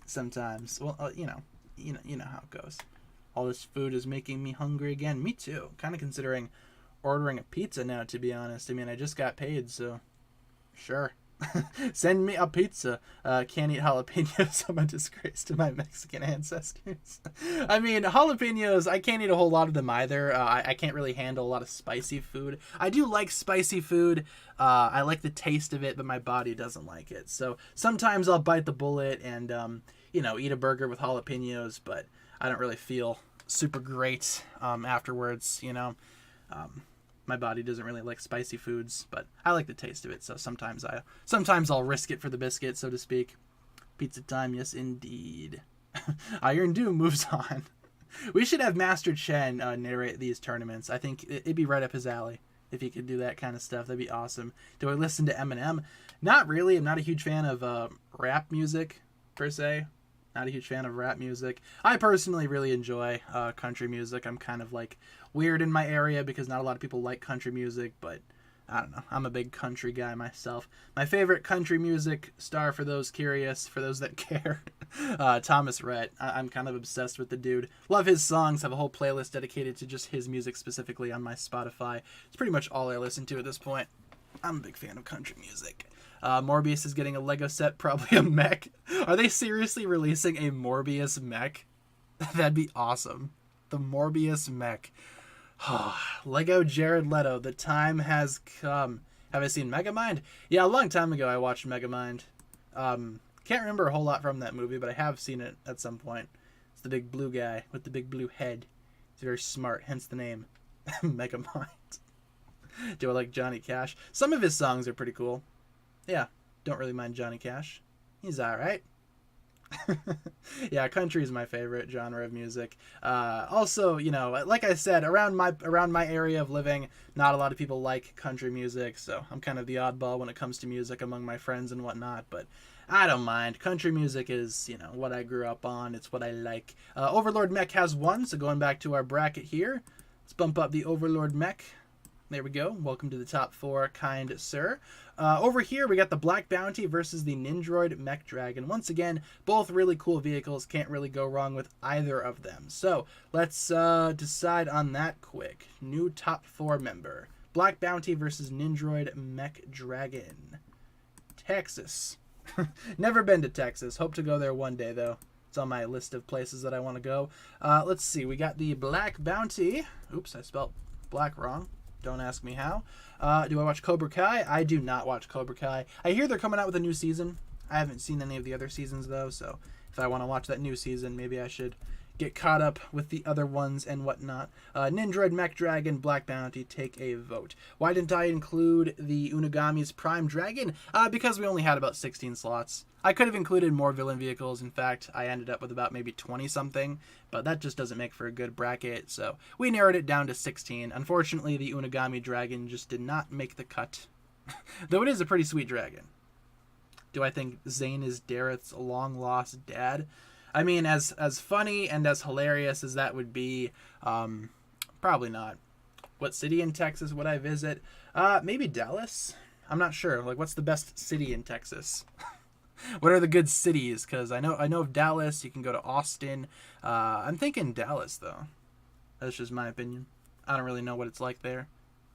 sometimes. Well, you know how it goes. All this food is making me hungry again. Me too. Kind of considering ordering a pizza now, to be honest. I mean, I just got paid, so sure. Send me a pizza. Can't eat jalapenos. I'm a disgrace to my Mexican ancestors. I mean, jalapenos, I can't eat a whole lot of them either. I can't really handle a lot of spicy food. I do like spicy food. I like the taste of it, but my body doesn't like it. So sometimes I'll bite the bullet and, eat a burger with jalapenos, but I don't really feel super great afterwards, My body doesn't really like spicy foods, but I like the taste of it, so sometimes I'll risk it for the biscuit, so to speak. Pizza time, yes indeed. Iron Doom moves on. We should have Master Chen narrate these tournaments. I think it'd be right up his alley if he could do that kind of stuff. That'd be awesome. Do I listen to Eminem? Not really. I'm not a huge fan of rap music, per se. Not a huge fan of rap music. I personally really enjoy country music. I'm kind of like weird in my area because not a lot of people like country music, but I don't know. I'm a big country guy myself. My favorite country music star, for those curious, for those that care, Thomas Rhett. I'm kind of obsessed with the dude. Love his songs. Have a whole playlist dedicated to just his music specifically on my Spotify. It's pretty much all I listen to at this point. I'm a big fan of country music. Morbius is getting a Lego set, probably a mech. Are they seriously releasing a Morbius mech? That'd be awesome. The Morbius mech. Lego Jared Leto. The time has come. Have I seen Megamind? Yeah, a long time ago I watched Megamind. Can't remember a whole lot from that movie, but I have seen it at some point. It's the big blue guy with the big blue head. He's very smart, hence the name. Megamind. Do I like Johnny Cash? Some of his songs are pretty cool. Yeah, don't really mind Johnny Cash. He's alright. Yeah, country is my favorite genre of music. Also, you know, like I said, around my area of living, not a lot of people like country music, so I'm kind of the oddball when it comes to music among my friends and whatnot, but I don't mind. Country music is, you know, what I grew up on. It's what I like. Overlord Mech has one, so going back to our bracket here, let's bump up the Overlord Mech. There we go. Welcome to the top 4, kind sir. Over here, we got the Black Bounty versus the Nindroid Mech Dragon. Once again, both really cool vehicles. Can't really go wrong with either of them. So let's decide on that quick. New top 4 member. Black Bounty versus Nindroid Mech Dragon. Texas. Never been to Texas. Hope to go there one day, though. It's on my list of places that I want to go. Let's see. We got the Black Bounty. Oops, I spelled black wrong. Don't ask me how. Do I watch Cobra Kai? I do not watch Cobra Kai. I hear they're coming out with a new season. I haven't seen any of the other seasons, though, so if I want to watch that new season, maybe I should get caught up with the other ones and whatnot. Nindroid Mech Dragon, Black Bounty, take a vote. Why didn't I include the Unagami's Prime Dragon? Because we only had about 16 slots. I could have included more villain vehicles. In fact, I ended up with about maybe 20-something, but that just doesn't make for a good bracket, so we narrowed it down to 16. Unfortunately, the Unagami Dragon just did not make the cut, though it is a pretty sweet dragon. Do I think Zane is Dareth's long-lost dad? I mean, as funny and as hilarious as that would be, probably not. What city in Texas would I visit? Maybe Dallas? I'm not sure. Like, what's the best city in Texas? What are the good cities? Because I know of Dallas. You can go to Austin. I'm thinking Dallas, though. That's just my opinion. I don't really know what it's like there.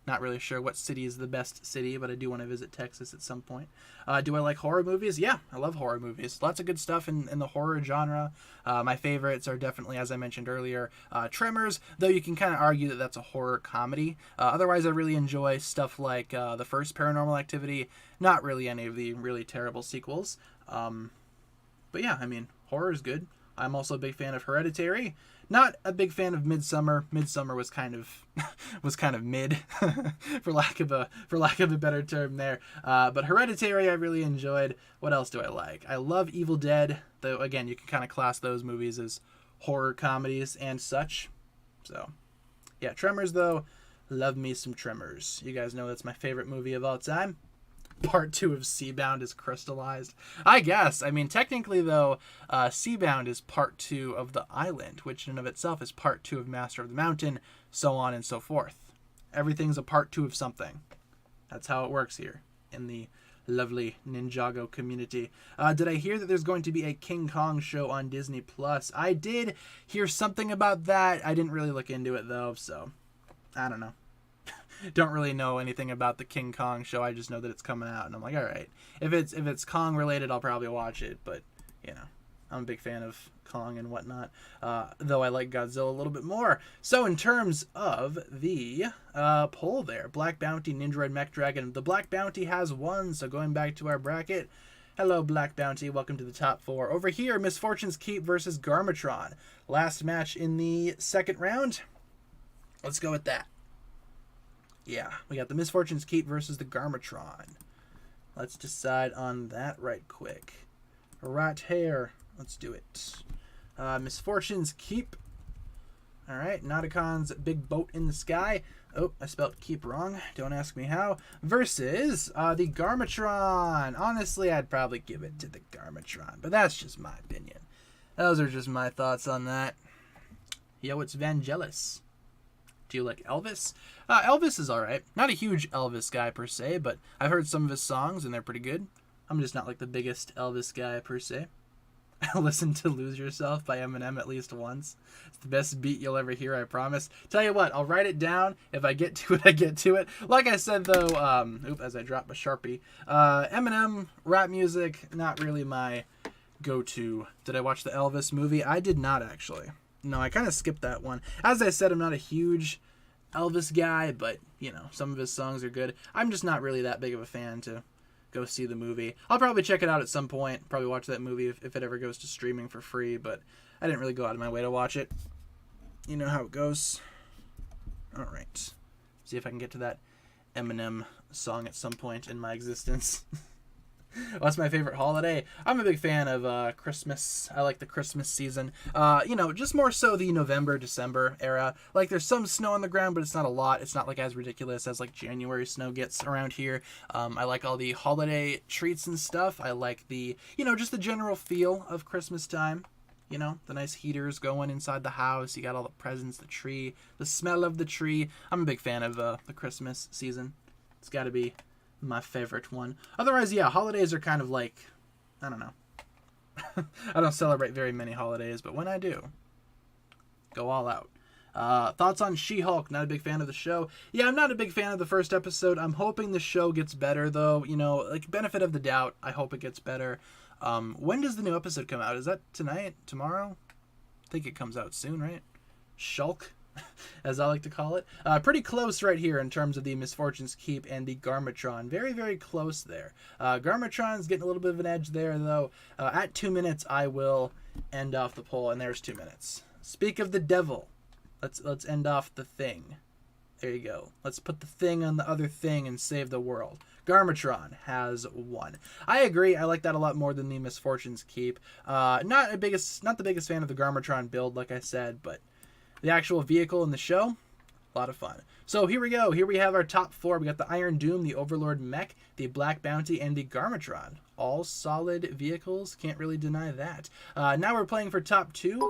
Not really sure what city is the best city, but I do want to visit Texas at some point. Do I like horror movies? Yeah, I love horror movies. Lots of good stuff in the horror genre. My favorites are definitely, as I mentioned earlier, Tremors, though you can kind of argue that that's a horror comedy. Otherwise, I really enjoy stuff like the first Paranormal Activity, not really any of the really terrible sequels. But yeah, I mean, horror is good. I'm also a big fan of Hereditary. Not a big fan of Midsummer. Midsummer was kind of mid, for lack of a better term there. But Hereditary I really enjoyed. What else do I like? I love Evil Dead, though again you can kind of class those movies as horror comedies and such. So yeah, Tremors though, love me some Tremors. You guys know that's my favorite movie of all time. Part 2 of Seabound is crystallized. I guess. I mean, technically, though, Seabound is part 2 of The Island, which in and of itself is part 2 of Master of the Mountain, so on and so forth. Everything's a part 2 of something. That's how it works here in the lovely Ninjago community. Did I hear that there's going to be a King Kong show on Disney+? I did hear something about that. I didn't really look into it, though, so I don't know. Don't really know anything about the King Kong show. I just know that it's coming out, and I'm like, all right. If it's Kong related, I'll probably watch it. But you know, I'm a big fan of Kong and whatnot. Though I like Godzilla a little bit more. So in terms of the poll, there, Black Bounty, Nindroid Mech Dragon. The Black Bounty has won. So going back to our bracket. Hello, Black Bounty. Welcome to the top 4. Over here, Misfortune's Keep versus Garmatron. Last match in the second round. Let's go with that. Yeah, we got the Misfortune's Keep versus the Garmatron. Let's decide on that right quick. Right here. Let's do it. Misfortune's Keep. All right, Nauticon's Big Boat in the Sky. Oh, I spelled keep wrong. Don't ask me how. Versus the Garmatron. Honestly, I'd probably give it to the Garmatron, but that's just my opinion. Those are just my thoughts on that. Yo, it's Vangelis. Do you like Elvis? Elvis is alright. Not a huge Elvis guy per se, but I've heard some of his songs and they're pretty good. I'm just not like the biggest Elvis guy per se. Listen to Lose Yourself by Eminem at least once. It's the best beat you'll ever hear, I promise. Tell you what, I'll write it down. If I get to it, I get to it. Like I said though, as I drop a Sharpie, Eminem, rap music, not really my go-to. Did I watch the Elvis movie? I did not actually. No, I kind of skipped that one. As I said, I'm not a huge Elvis guy, but, you know, some of his songs are good. I'm just not really that big of a fan to go see the movie. I'll probably check it out at some point. Probably watch that movie if it ever goes to streaming for free, but I didn't really go out of my way to watch it. You know how it goes. All right. See if I can get to that Eminem song at some point in my existence. What's my favorite holiday? I'm a big fan of Christmas. I like the Christmas season. You know, just more so the November, December era. Like, there's some snow on the ground, but it's not a lot. It's not like as ridiculous as like January snow gets around here. I like all the holiday treats and stuff. I like the, you know, just the general feel of Christmas time. You know, the nice heaters going inside the house. You got all the presents, the tree, the smell of the tree. I'm a big fan of the Christmas season. It's got to be my favorite one. Otherwise, yeah, holidays are kind of like, I don't know. I don't celebrate very many holidays, but when I do, go all out. Thoughts on She-Hulk? Not a big fan of the show. Yeah, I'm not a big fan of the first episode. I'm hoping the show gets better, though. You know, like, benefit of the doubt. I hope it gets better. When does the new episode come out? Is that tonight? Tomorrow? I think it comes out soon, right? Shulk, as I like to call it. Pretty close right here in terms of the Misfortune's Keep and the Garmatron. Very, very close there. Garmatron's getting a little bit of an edge there, though. At 2 minutes, I will end off the poll, and there's 2 minutes. Speak of the devil. Let's end off the thing. There you go. Let's put the thing on the other thing and save the world. Garmatron has won. I agree. I like that a lot more than the Misfortune's Keep. Not the biggest fan of the Garmatron build, like I said, but the actual vehicle in the show, a lot of fun. So here we go. Here we have our top 4. We got the Iron Doom, the Overlord Mech, the Black Bounty, and the Garmatron. All solid vehicles. Can't really deny that. Now we're playing for top 2.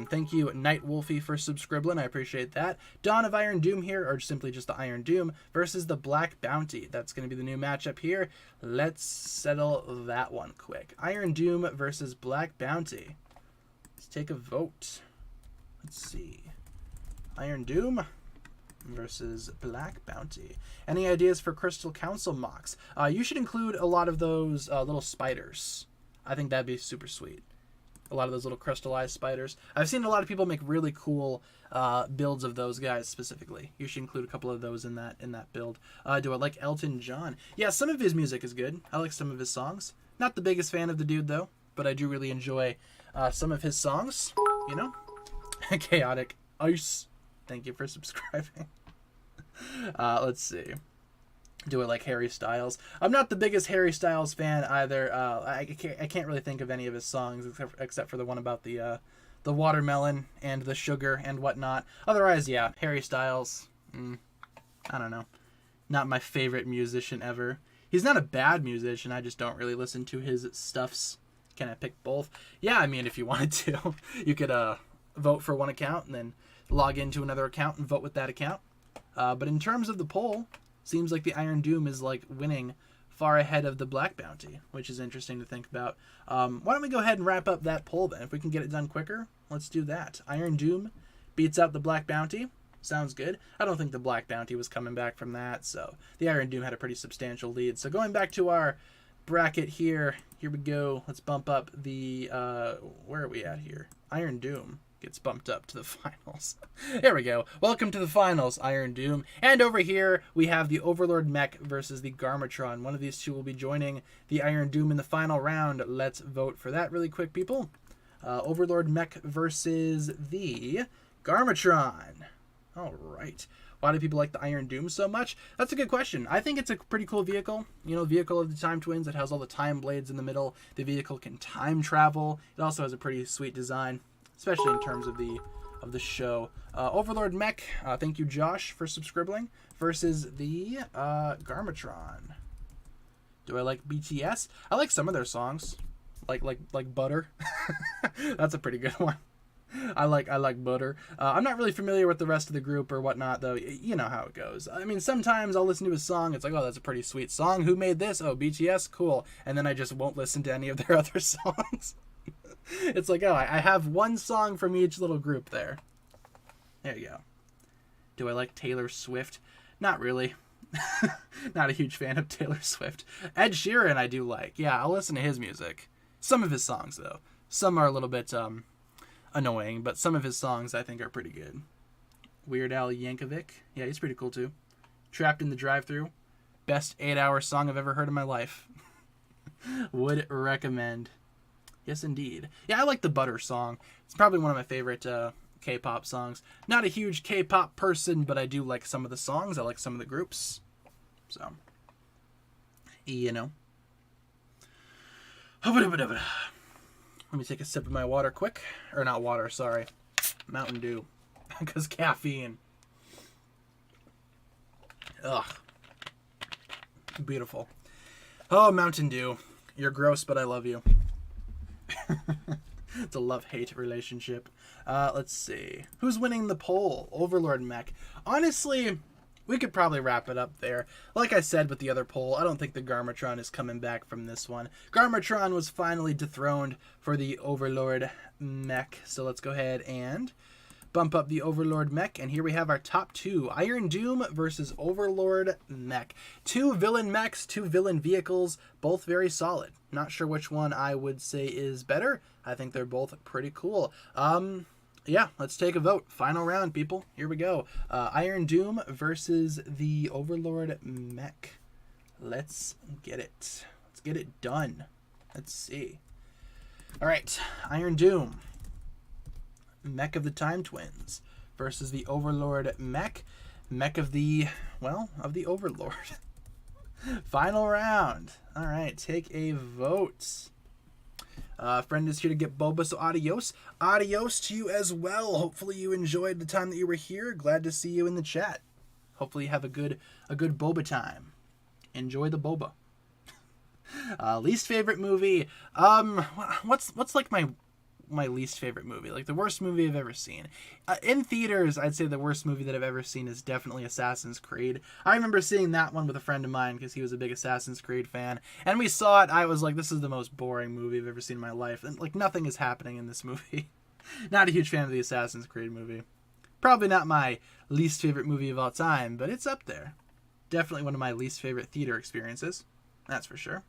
Thank you, Night Wolfie, for subscribing. I appreciate that. Dawn of Iron Doom here, or simply just the Iron Doom, versus the Black Bounty. That's going to be the new matchup here. Let's settle that one quick. Iron Doom versus Black Bounty. Let's take a vote. Let's see. Iron Doom versus Black Bounty. Any ideas for Crystal Council mocks? You should include a lot of those little spiders. I think that'd be super sweet. A lot of those little crystallized spiders. I've seen a lot of people make really cool builds of those guys specifically. You should include a couple of those in that build. Do I like Elton John? Yeah, some of his music is good. I like some of his songs. Not the biggest fan of the dude though, but I do really enjoy some of his songs. You know, Chaotic Ice. Thank you for subscribing. Let's see. Do I like Harry Styles? I'm not the biggest Harry Styles fan either. I can't really think of any of his songs except for the one about the watermelon and the sugar and whatnot. Otherwise, yeah, Harry Styles. I don't know. Not my favorite musician ever. He's not a bad musician. I just don't really listen to his stuffs. Can I pick both? Yeah, I mean, if you wanted to, you could vote for one account and then log into another account and vote with that account. But in terms of the poll, seems like the Iron Doom is like winning far ahead of the Black Bounty, which is interesting to think about. Why don't we go ahead and wrap up that poll then? If we can get it done quicker, let's do that. Iron Doom beats out the Black Bounty. Sounds good. I don't think the Black Bounty was coming back from that, so the Iron Doom had a pretty substantial lead. So going back to our bracket here we go. Let's bump up the, where are we at here? Iron Doom gets bumped up to the finals. There we go. Welcome to the finals, Iron Doom. And over here, we have the Overlord Mech versus the Garmatron. One of these two will be joining the Iron Doom in the final round. Let's vote for that really quick, people. Overlord Mech versus the Garmatron. All right. Why do people like the Iron Doom so much? That's a good question. I think it's a pretty cool vehicle. You know, vehicle of the Time Twins. It has all the time blades in the middle. The vehicle can time travel. It also has a pretty sweet design, especially in terms of the show. Overlord Mech, thank you, Josh, for subscribing, versus the Garmatron. Do I like BTS? I like some of their songs, like Butter. That's a pretty good one. I like Butter. I'm not really familiar with the rest of the group or whatnot, though. You know how it goes. I mean, sometimes I'll listen to a song. It's like, oh, that's a pretty sweet song. Who made this? Oh, BTS, cool. And then I just won't listen to any of their other songs. It's like, oh, I have one song from each little group there. There you go. Do I like Taylor Swift? Not really. Not a huge fan of Taylor Swift. Ed Sheeran I do like. Yeah, I'll listen to his music. Some of his songs, though. Some are a little bit annoying, but some of his songs I think are pretty good. Weird Al Yankovic. Yeah, he's pretty cool too. Trapped in the Drive-Thru. Best 8-hour song I've ever heard in my life. Would recommend. Yes, indeed. Yeah, I like the Butter song. It's probably one of my favorite K-pop songs. Not a huge K-pop person, but I do like some of the songs. I like some of the groups. So, you know. Let me take a sip of my water quick. Or not water, sorry. Mountain Dew. Because caffeine. Ugh. Beautiful. Oh, Mountain Dew. You're gross, but I love you. It's a love-hate relationship. Let's see. Who's winning the poll? Overlord Mech. Honestly, we could probably wrap it up there. Like I said with the other poll, I don't think the Garmatron is coming back from this one. Garmatron was finally dethroned for the Overlord Mech. So let's go ahead and bump up the Overlord Mech, and here we have our top two. Iron Doom versus Overlord Mech. Two villain mechs, two villain vehicles, both very solid. Not sure which one I would say is better. I think they're both pretty cool. Yeah, let's take a vote. Final round, people. Here we go. Iron Doom versus the Overlord Mech. Let's get it. Let's get it done. Let's see. All right, Iron Doom. Mech of the Time Twins versus the Overlord Mech. Mech of the, well, of the Overlord. Final round. All right, take a vote. Friend is here to get boba, so adios. Adios to you as well. Hopefully you enjoyed the time that you were here. Glad to see you in the chat. Hopefully you have a good boba time. Enjoy the boba. Least favorite movie. What's like my least favorite movie, like the worst movie I've ever seen. In theaters, I'd say the worst movie that I've ever seen is definitely Assassin's Creed. I remember seeing that one with a friend of mine because he was a big Assassin's Creed fan, and we saw it. I was like, this is the most boring movie I've ever seen in my life, and like nothing is happening in this movie. Not a huge fan of the Assassin's Creed movie. Probably not my least favorite movie of all time, but it's up there. Definitely one of my least favorite theater experiences. That's for sure.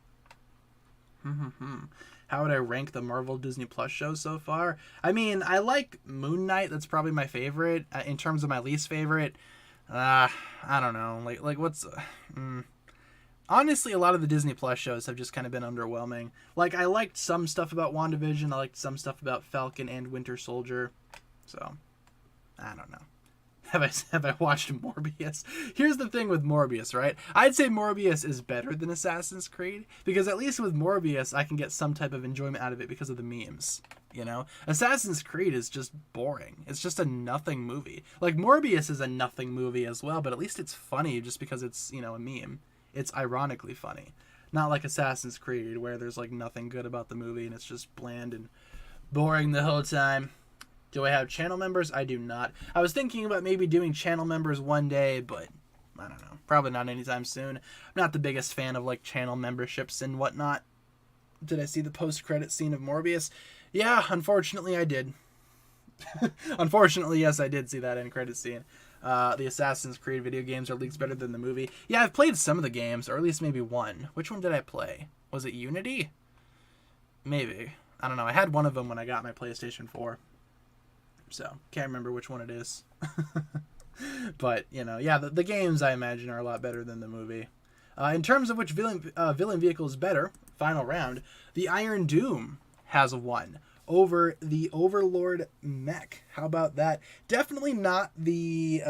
How would I rank the Marvel Disney Plus shows so far? I mean, I like Moon Knight. That's probably my favorite. In terms of my least favorite, I don't know. Like what's... Honestly, a lot of the Disney Plus shows have just kind of been underwhelming. Like, I liked some stuff about WandaVision. I liked some stuff about Falcon and Winter Soldier. So, I don't know. Have I watched Morbius? Here's the thing with Morbius, right? I'd say Morbius is better than Assassin's Creed, because at least with Morbius, I can get some type of enjoyment out of it because of the memes, you know? Assassin's Creed is just boring. It's just a nothing movie. Like, Morbius is a nothing movie as well, but at least it's funny just because it's, you know, a meme. It's ironically funny. Not like Assassin's Creed, where there's, like, nothing good about the movie, and it's just bland and boring the whole time. Do I have channel members? I do not. I was thinking about maybe doing channel members one day, but I don't know. Probably not anytime soon. I'm not the biggest fan of like channel memberships and whatnot. Did I see the post-credit scene of Morbius? Yeah, unfortunately I did. Unfortunately, yes, I did see that end credit scene. The Assassin's Creed video games are leagues better than the movie. Yeah, I've played some of the games, or at least maybe one. Which one did I play? Was it Unity? Maybe. I don't know. I had one of them when I got my PlayStation 4. So, can't remember which one it is. But, you know, yeah, the games, I imagine, are a lot better than the movie. In terms of which villain vehicle is better, final round, the Iron Doom has won over the Overlord Mech. How about that? Definitely not the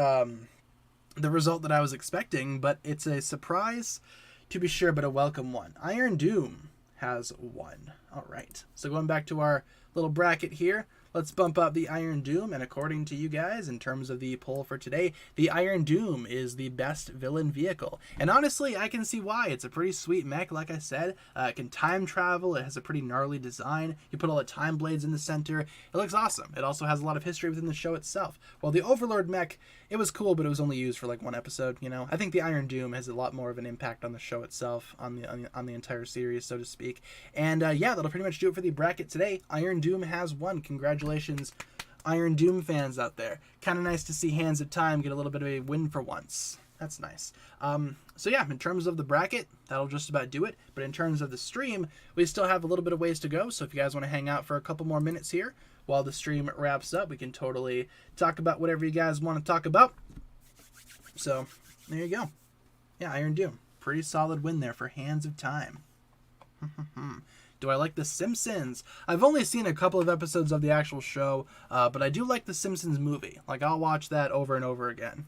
result that I was expecting, but it's a surprise, to be sure, but a welcome one. Iron Doom has won. All right, so going back to our little bracket here, let's bump up the Iron Doom, and according to you guys, in terms of the poll for today, the Iron Doom is the best villain vehicle. And honestly, I can see why. It's a pretty sweet mech, like I said. It can time travel. It has a pretty gnarly design. You put all the time blades in the center. It looks awesome. It also has a lot of history within the show itself. While the Overlord mech, it was cool, but it was only used for like one episode, you know? I think the Iron Doom has a lot more of an impact on the show itself, on the entire series, so to speak. And yeah, that'll pretty much do it for the bracket today. Iron Doom has won. Congratulations, Iron Doom fans out there. Kind of nice to see Hands of Time get a little bit of a win for once. That's nice. So yeah, in terms of the bracket, that'll just about do it. But in terms of the stream, we still have a little bit of ways to go. So if you guys want to hang out for a couple more minutes here, while the stream wraps up, we can totally talk about whatever you guys want to talk about. So, there you go. Yeah, Iron Doom. Pretty solid win there for Hands of Time. Do I like The Simpsons? I've only seen a couple of episodes of the actual show, but I do like The Simpsons movie. Like, I'll watch that over and over again.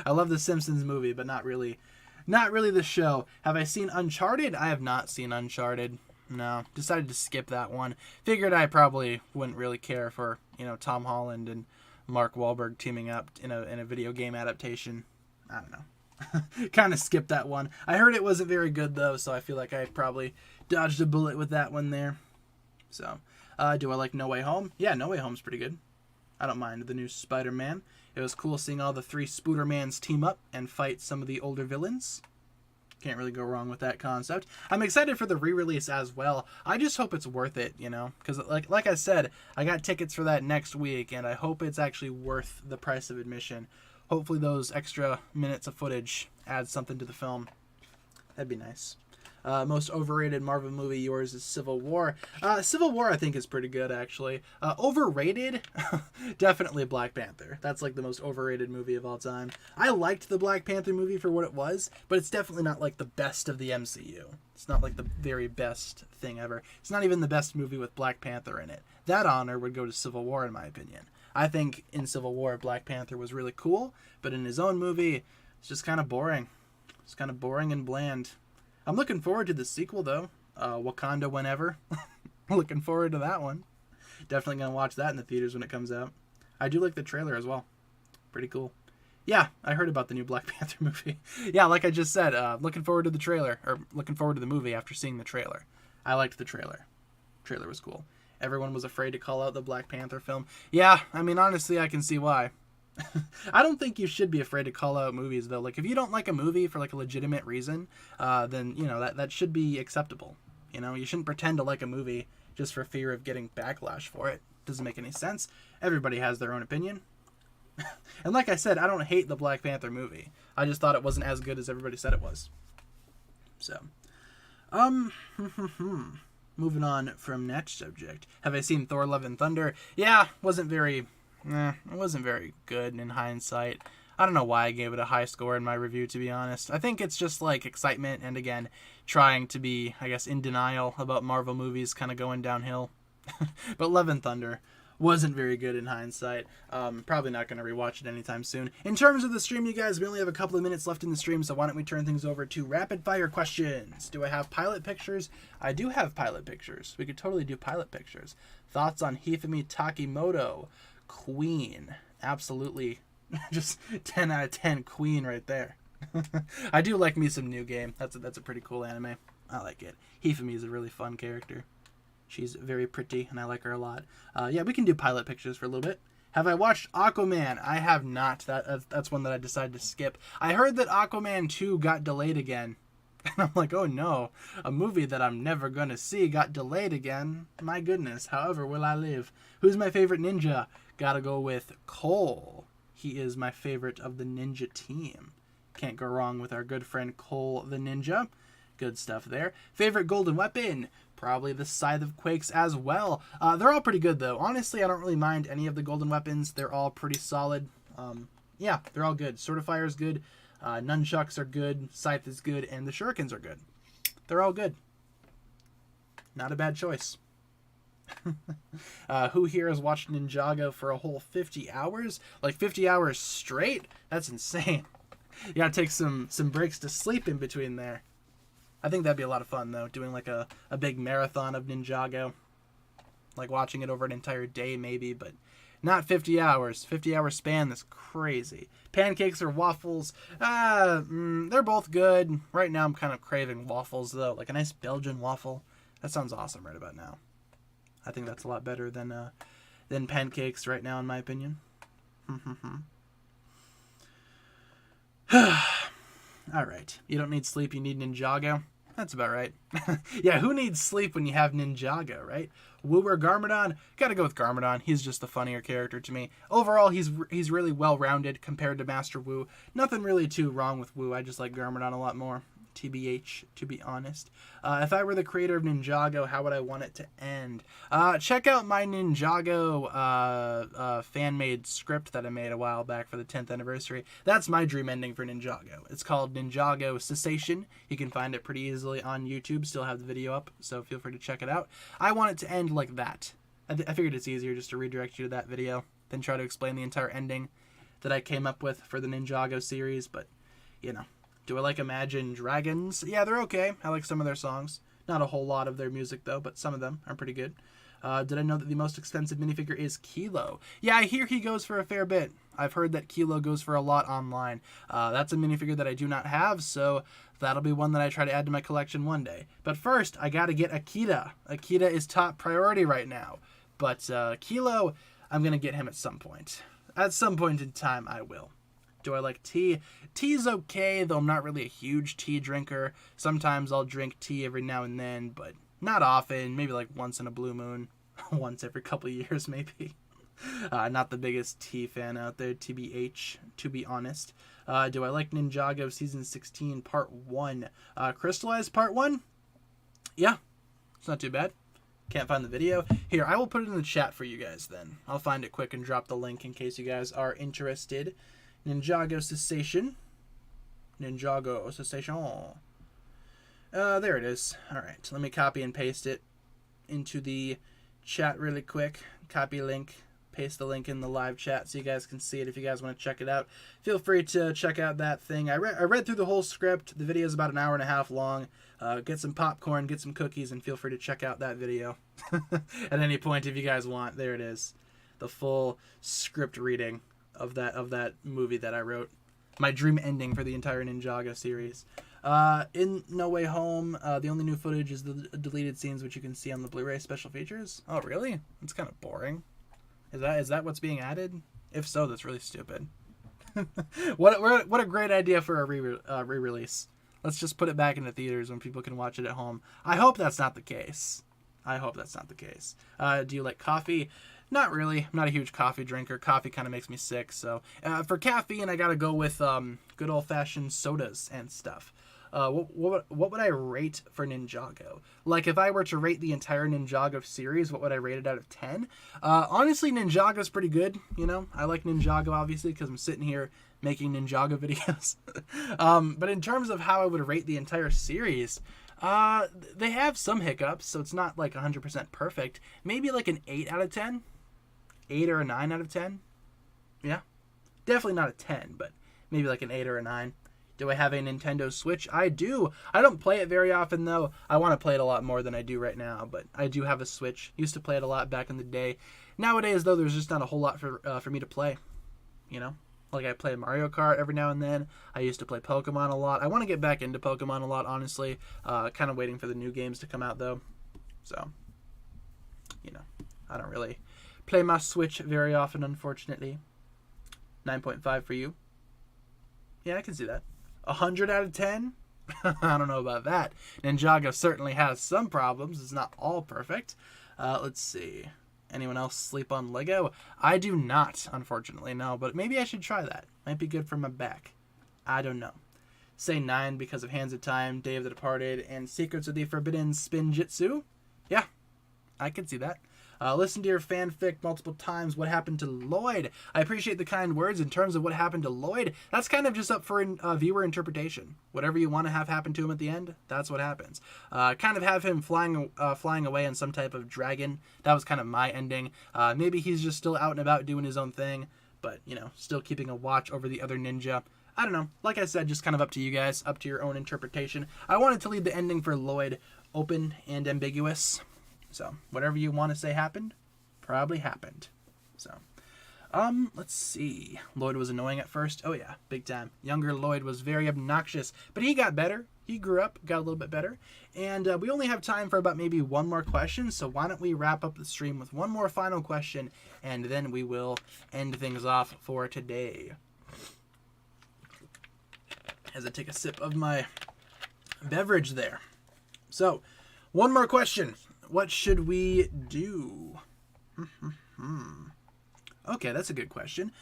I love The Simpsons movie, but not really the show. Have I seen Uncharted? I have not seen Uncharted. No, decided to skip that one. Figured I probably wouldn't really care for, Tom Holland and Mark Wahlberg teaming up in a video game adaptation. I don't know. Kind of skipped that one. I heard it wasn't very good, though, so I feel like I probably dodged a bullet with that one there. So, do I like No Way Home? Yeah, No Way Home's pretty good. I don't mind the new Spider-Man. It was cool seeing all the three Spoodermans team up and fight some of the older villains. Can't really go wrong with that concept. I'm excited for the re-release as well. I just hope it's worth it, because like I said, I got tickets for that next week, and I hope it's actually worth the price of admission. Hopefully those extra minutes of footage add something to the film. That'd be nice. Most overrated Marvel movie, yours is Civil War. Civil War I think is pretty good, actually. Overrated? Definitely Black Panther. That's like the most overrated movie of all time. I liked the Black Panther movie for what it was, but it's definitely not like the best of the MCU. It's not like the very best thing ever. It's not even the best movie with Black Panther in it. That honor would go to Civil War, in my opinion. I think in Civil War, Black Panther was really cool, but in his own movie, it's just kind of boring. It's kind of boring and bland. I'm looking forward to the sequel, though. Wakanda Whenever. Looking forward to that one. Definitely going to watch that in the theaters when it comes out. I do like the trailer as well. Pretty cool. Yeah, I heard about the new Black Panther movie. Yeah, like I just said, looking forward to the trailer, or looking forward to the movie after seeing the trailer. I liked the trailer. Trailer was cool. Everyone was afraid to call out the Black Panther film. Yeah, I mean, honestly, I can see why. I don't think you should be afraid to call out movies, though. Like, if you don't like a movie for, like, a legitimate reason, then, that should be acceptable. You shouldn't pretend to like a movie just for fear of getting backlash for it. Doesn't make any sense. Everybody has their own opinion. And like I said, I don't hate the Black Panther movie. I just thought it wasn't as good as everybody said it was. So, moving on from next subject. Have I seen Thor: Love and Thunder? Yeah, it wasn't very good in hindsight. I don't know why I gave it a high score in my review, to be honest. I think it's just like excitement and, again, trying to be, I guess, in denial about Marvel movies kind of going downhill. But Love and Thunder wasn't very good in hindsight. Probably not going to rewatch it anytime soon. In terms of the stream, you guys, we only have a couple of minutes left in the stream, so why don't we turn things over to rapid fire questions. Do I have pilot pictures? I do have pilot pictures. We could totally do pilot pictures. Thoughts on Hifumi Takimoto? Queen. Absolutely. Just 10 out of 10 Queen right there. I do like me some New Game. That's a pretty cool anime. I like it. Hifumi is a really fun character. She's very pretty, and I like her a lot. Yeah, we can do pilot pictures for a little bit. Have I watched Aquaman? I have not. That's one that I decided to skip. I heard that Aquaman 2 got delayed again. And I'm like, oh no, a movie that I'm never going to see got delayed again. My goodness, however will I live? Who's my favorite ninja? Gotta go with Cole. He is my favorite of the ninja team. Can't go wrong with our good friend Cole the Ninja. Good stuff there. Favorite golden weapon? Probably the Scythe of Quakes as well. They're all pretty good, though. Honestly, I don't really mind any of the golden weapons. They're all pretty solid. Yeah, they're all good. Sword of Fire is good. Nunchucks are good. Scythe is good. And the shurikens are good. They're all good. Not a bad choice. Who here has watched Ninjago for a whole 50 hours? Like 50 hours straight? That's insane. You gotta take some breaks to sleep in between there. I think that'd be a lot of fun, though, doing like a big marathon of Ninjago. Like watching it over an entire day, maybe, but not 50 hours. 50-hour span, that's crazy. Pancakes or waffles? They're both good. Right now I'm kind of craving waffles, though. Like a nice Belgian waffle. That sounds awesome right about now. I think that's a lot better than pancakes right now, in my opinion. All right. You don't need sleep, you need Ninjago. That's about right. Yeah, who needs sleep when you have Ninjago, right? Wu or Garmadon? Gotta go with Garmadon. He's just the funnier character to me. Overall, he's really well-rounded compared to Master Wu. Nothing really too wrong with Wu. I just like Garmadon a lot more. TBH, to be honest. If I were the creator of Ninjago, how would I want it to end? Check out my Ninjago fan-made script that I made a while back for the 10th anniversary. That's my dream ending for Ninjago. It's called Ninjago Cessation. You can find it pretty easily on YouTube. Still have the video up, so feel free to check it out. I want it to end like that. I figured it's easier just to redirect you to that video than try to explain the entire ending that I came up with for the Ninjago series, but, you know. Do I like Imagine Dragons? Yeah, they're okay. I like some of their songs. Not a whole lot of their music, though, but some of them are pretty good. Did I know that the most expensive minifigure is Kilo? Yeah, I hear he goes for a fair bit. I've heard that Kilo goes for a lot online. That's a minifigure that I do not have, so that'll be one that I try to add to my collection one day. But first, I gotta get Akita. Akita is top priority right now. But Kilo, I'm gonna get him at some point. At some point in time, I will. Do I like tea? Tea's okay, though I'm not really a huge tea drinker. Sometimes I'll drink tea every now and then, but not often. Maybe like once in a blue moon. Once every couple of years, maybe. Not the biggest tea fan out there, TBH, to be honest. Do I like Ninjago Season 16 Part 1? Crystallized Part 1? Yeah, it's not too bad. Can't find the video. Here, I will put it in the chat for you guys then. I'll find it quick and drop the link in case you guys are interested. Ninjago Cessation. Ninjago Cessation. There it is. Alright, let me copy and paste it into the chat really quick. Copy link. Paste the link in the live chat so you guys can see it if you guys want to check it out. Feel free to check out that thing. I read through the whole script. The video is about an hour and a half long. Get some popcorn, get some cookies, and feel free to check out that video at any point if you guys want. There it is. The full script reading of that movie that I wrote. My dream ending for the entire Ninjago series. In No Way Home, the only new footage is the deleted scenes which you can see on the Blu-ray special features. Oh, really? That's kind of boring. Is that what's being added? If so, that's really stupid. What a great idea for a re-release. Let's just put it back into theaters when people can watch it at home. I hope that's not the case. Do you like coffee? Not really. I'm not a huge coffee drinker. Coffee kind of makes me sick. So for caffeine, I gotta go with good old-fashioned sodas and stuff. What would I rate for Ninjago? Like, if I were to rate the entire Ninjago series, what would I rate it out of 10? Honestly, Ninjaga's pretty good, you know? I like Ninjago, obviously, because I'm sitting here making Ninjago videos. But in terms of how I would rate the entire series, they have some hiccups, so it's not, like, 100% perfect. Maybe, like, an 8 out of 10? 8 or a 9 out of 10? Yeah. Definitely not a 10, but maybe, like, an 8 or a 9. Do I have a Nintendo Switch? I do. I don't play it very often, though. I want to play it a lot more than I do right now, but I do have a Switch. Used to play it a lot back in the day. Nowadays, though, there's just not a whole lot for me to play, you know? Like, I play Mario Kart every now and then. I used to play Pokemon a lot. I want to get back into Pokemon a lot, honestly. Kind of waiting for the new games to come out, though. So, you know, I don't really play my Switch very often, unfortunately. 9.5 for you. Yeah, I can see that. 100 out of 10? I don't know about that. Ninjago certainly has some problems. It's not all perfect. Let's see. Anyone else sleep on Lego? I do not, unfortunately, no. But maybe I should try that. Might be good for my back. I don't know. Say 9 because of Hands of Time, Day of the Departed, and Secrets of the Forbidden Spinjitzu? Yeah, I could see that. Listen to your fanfic multiple times. What happened to Lloyd? I appreciate the kind words. In terms of what happened to Lloyd, that's kind of just up for viewer interpretation. Whatever you want to have happen to him at the end, that's what happens. Kind of have him flying away on some type of dragon. That was kind of my ending. Maybe he's just still out and about doing his own thing, but, you know, still keeping a watch over the other ninja. I don't know. Like I said, just kind of up to you guys, up to your own interpretation. I wanted to leave the ending for Lloyd open and ambiguous. So, whatever you want to say happened, probably happened. So, let's see. Lloyd was annoying at first. Oh, yeah, big time. Younger Lloyd was very obnoxious, but he got better. He grew up, got a little bit better. And we only have time for about maybe one more question, so why don't we wrap up the stream with one more final question, and then we will end things off for today. As I take a sip of my beverage there. So, one more question. What should we do? Okay, that's a good question.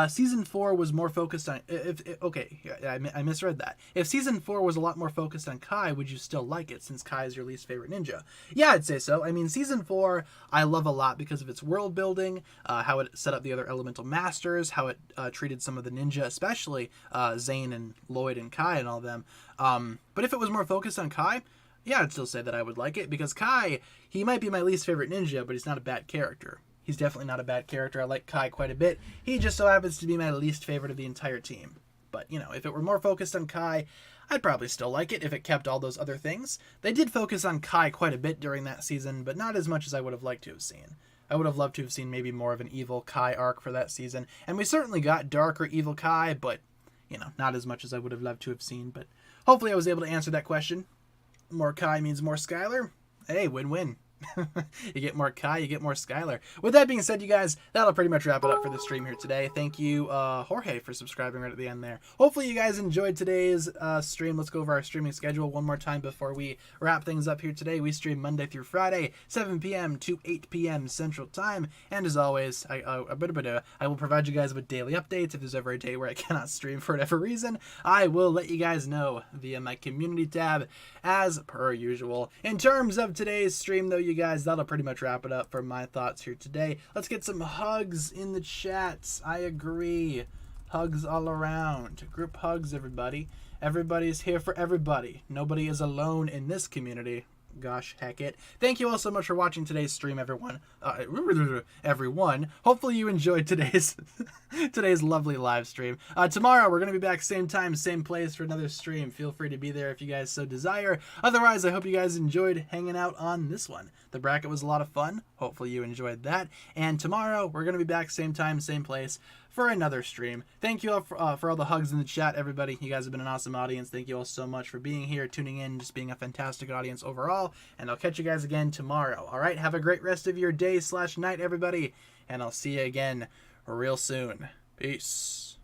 Season 4 was more focused on. Okay, yeah, I misread that. If season 4 was a lot more focused on Kai, would you still like it since Kai is your least favorite ninja? Yeah, I'd say so. I mean, season 4 I love a lot because of its world building, how it set up the other elemental masters, how it treated some of the ninja, especially Zane and Lloyd and Kai and all of them. But if it was more focused on Kai, yeah, I'd still say that I would like it because Kai, he might be my least favorite ninja, but he's not a bad character. He's definitely not a bad character. I like Kai quite a bit. He just so happens to be my least favorite of the entire team. But, you know, if it were more focused on Kai, I'd probably still like it if it kept all those other things. They did focus on Kai quite a bit during that season, but not as much as I would have liked to have seen. I would have loved to have seen maybe more of an evil Kai arc for that season. And we certainly got dark or evil Kai, but, you know, not as much as I would have loved to have seen. But hopefully I was able to answer that question. More Kai means more Skylar. Hey, win-win. You get more Kai, you get more Skylar. With that being said, you guys, that'll pretty much wrap it up for the stream here today. Thank you, Jorge, for subscribing right at the end there. Hopefully you guys enjoyed today's stream. Let's go over our streaming schedule one more time before we wrap things up here today. We stream Monday through Friday, 7 p.m. to 8 p.m. Central Time. And as always, I will provide you guys with daily updates. If there's ever a day where I cannot stream for whatever reason, I will let you guys know via my community tab as per usual. In terms of today's stream, though, you guys, that'll pretty much wrap it up for my thoughts here today. Let's get some hugs in the chats. I agree. Hugs all around. Group hugs, everybody. Everybody's here for everybody. Nobody is alone in this community. Gosh, heck it. Thank you all so much for watching today's stream, everyone. Everyone. Hopefully you enjoyed today's lovely live stream. Tomorrow we're going to be back same time, same place for another stream. Feel free to be there if you guys so desire. Otherwise, I hope you guys enjoyed hanging out on this one. The bracket was a lot of fun. Hopefully you enjoyed that. And tomorrow we're going to be back same time, same place for another stream. Thank you all for all the hugs in the chat, everybody. You guys have been an awesome audience. Thank you all so much for being here, tuning in, just being a fantastic audience overall. And I'll catch you guys again tomorrow. All right, have a great rest of your day/night, everybody. And I'll see you again real soon. Peace.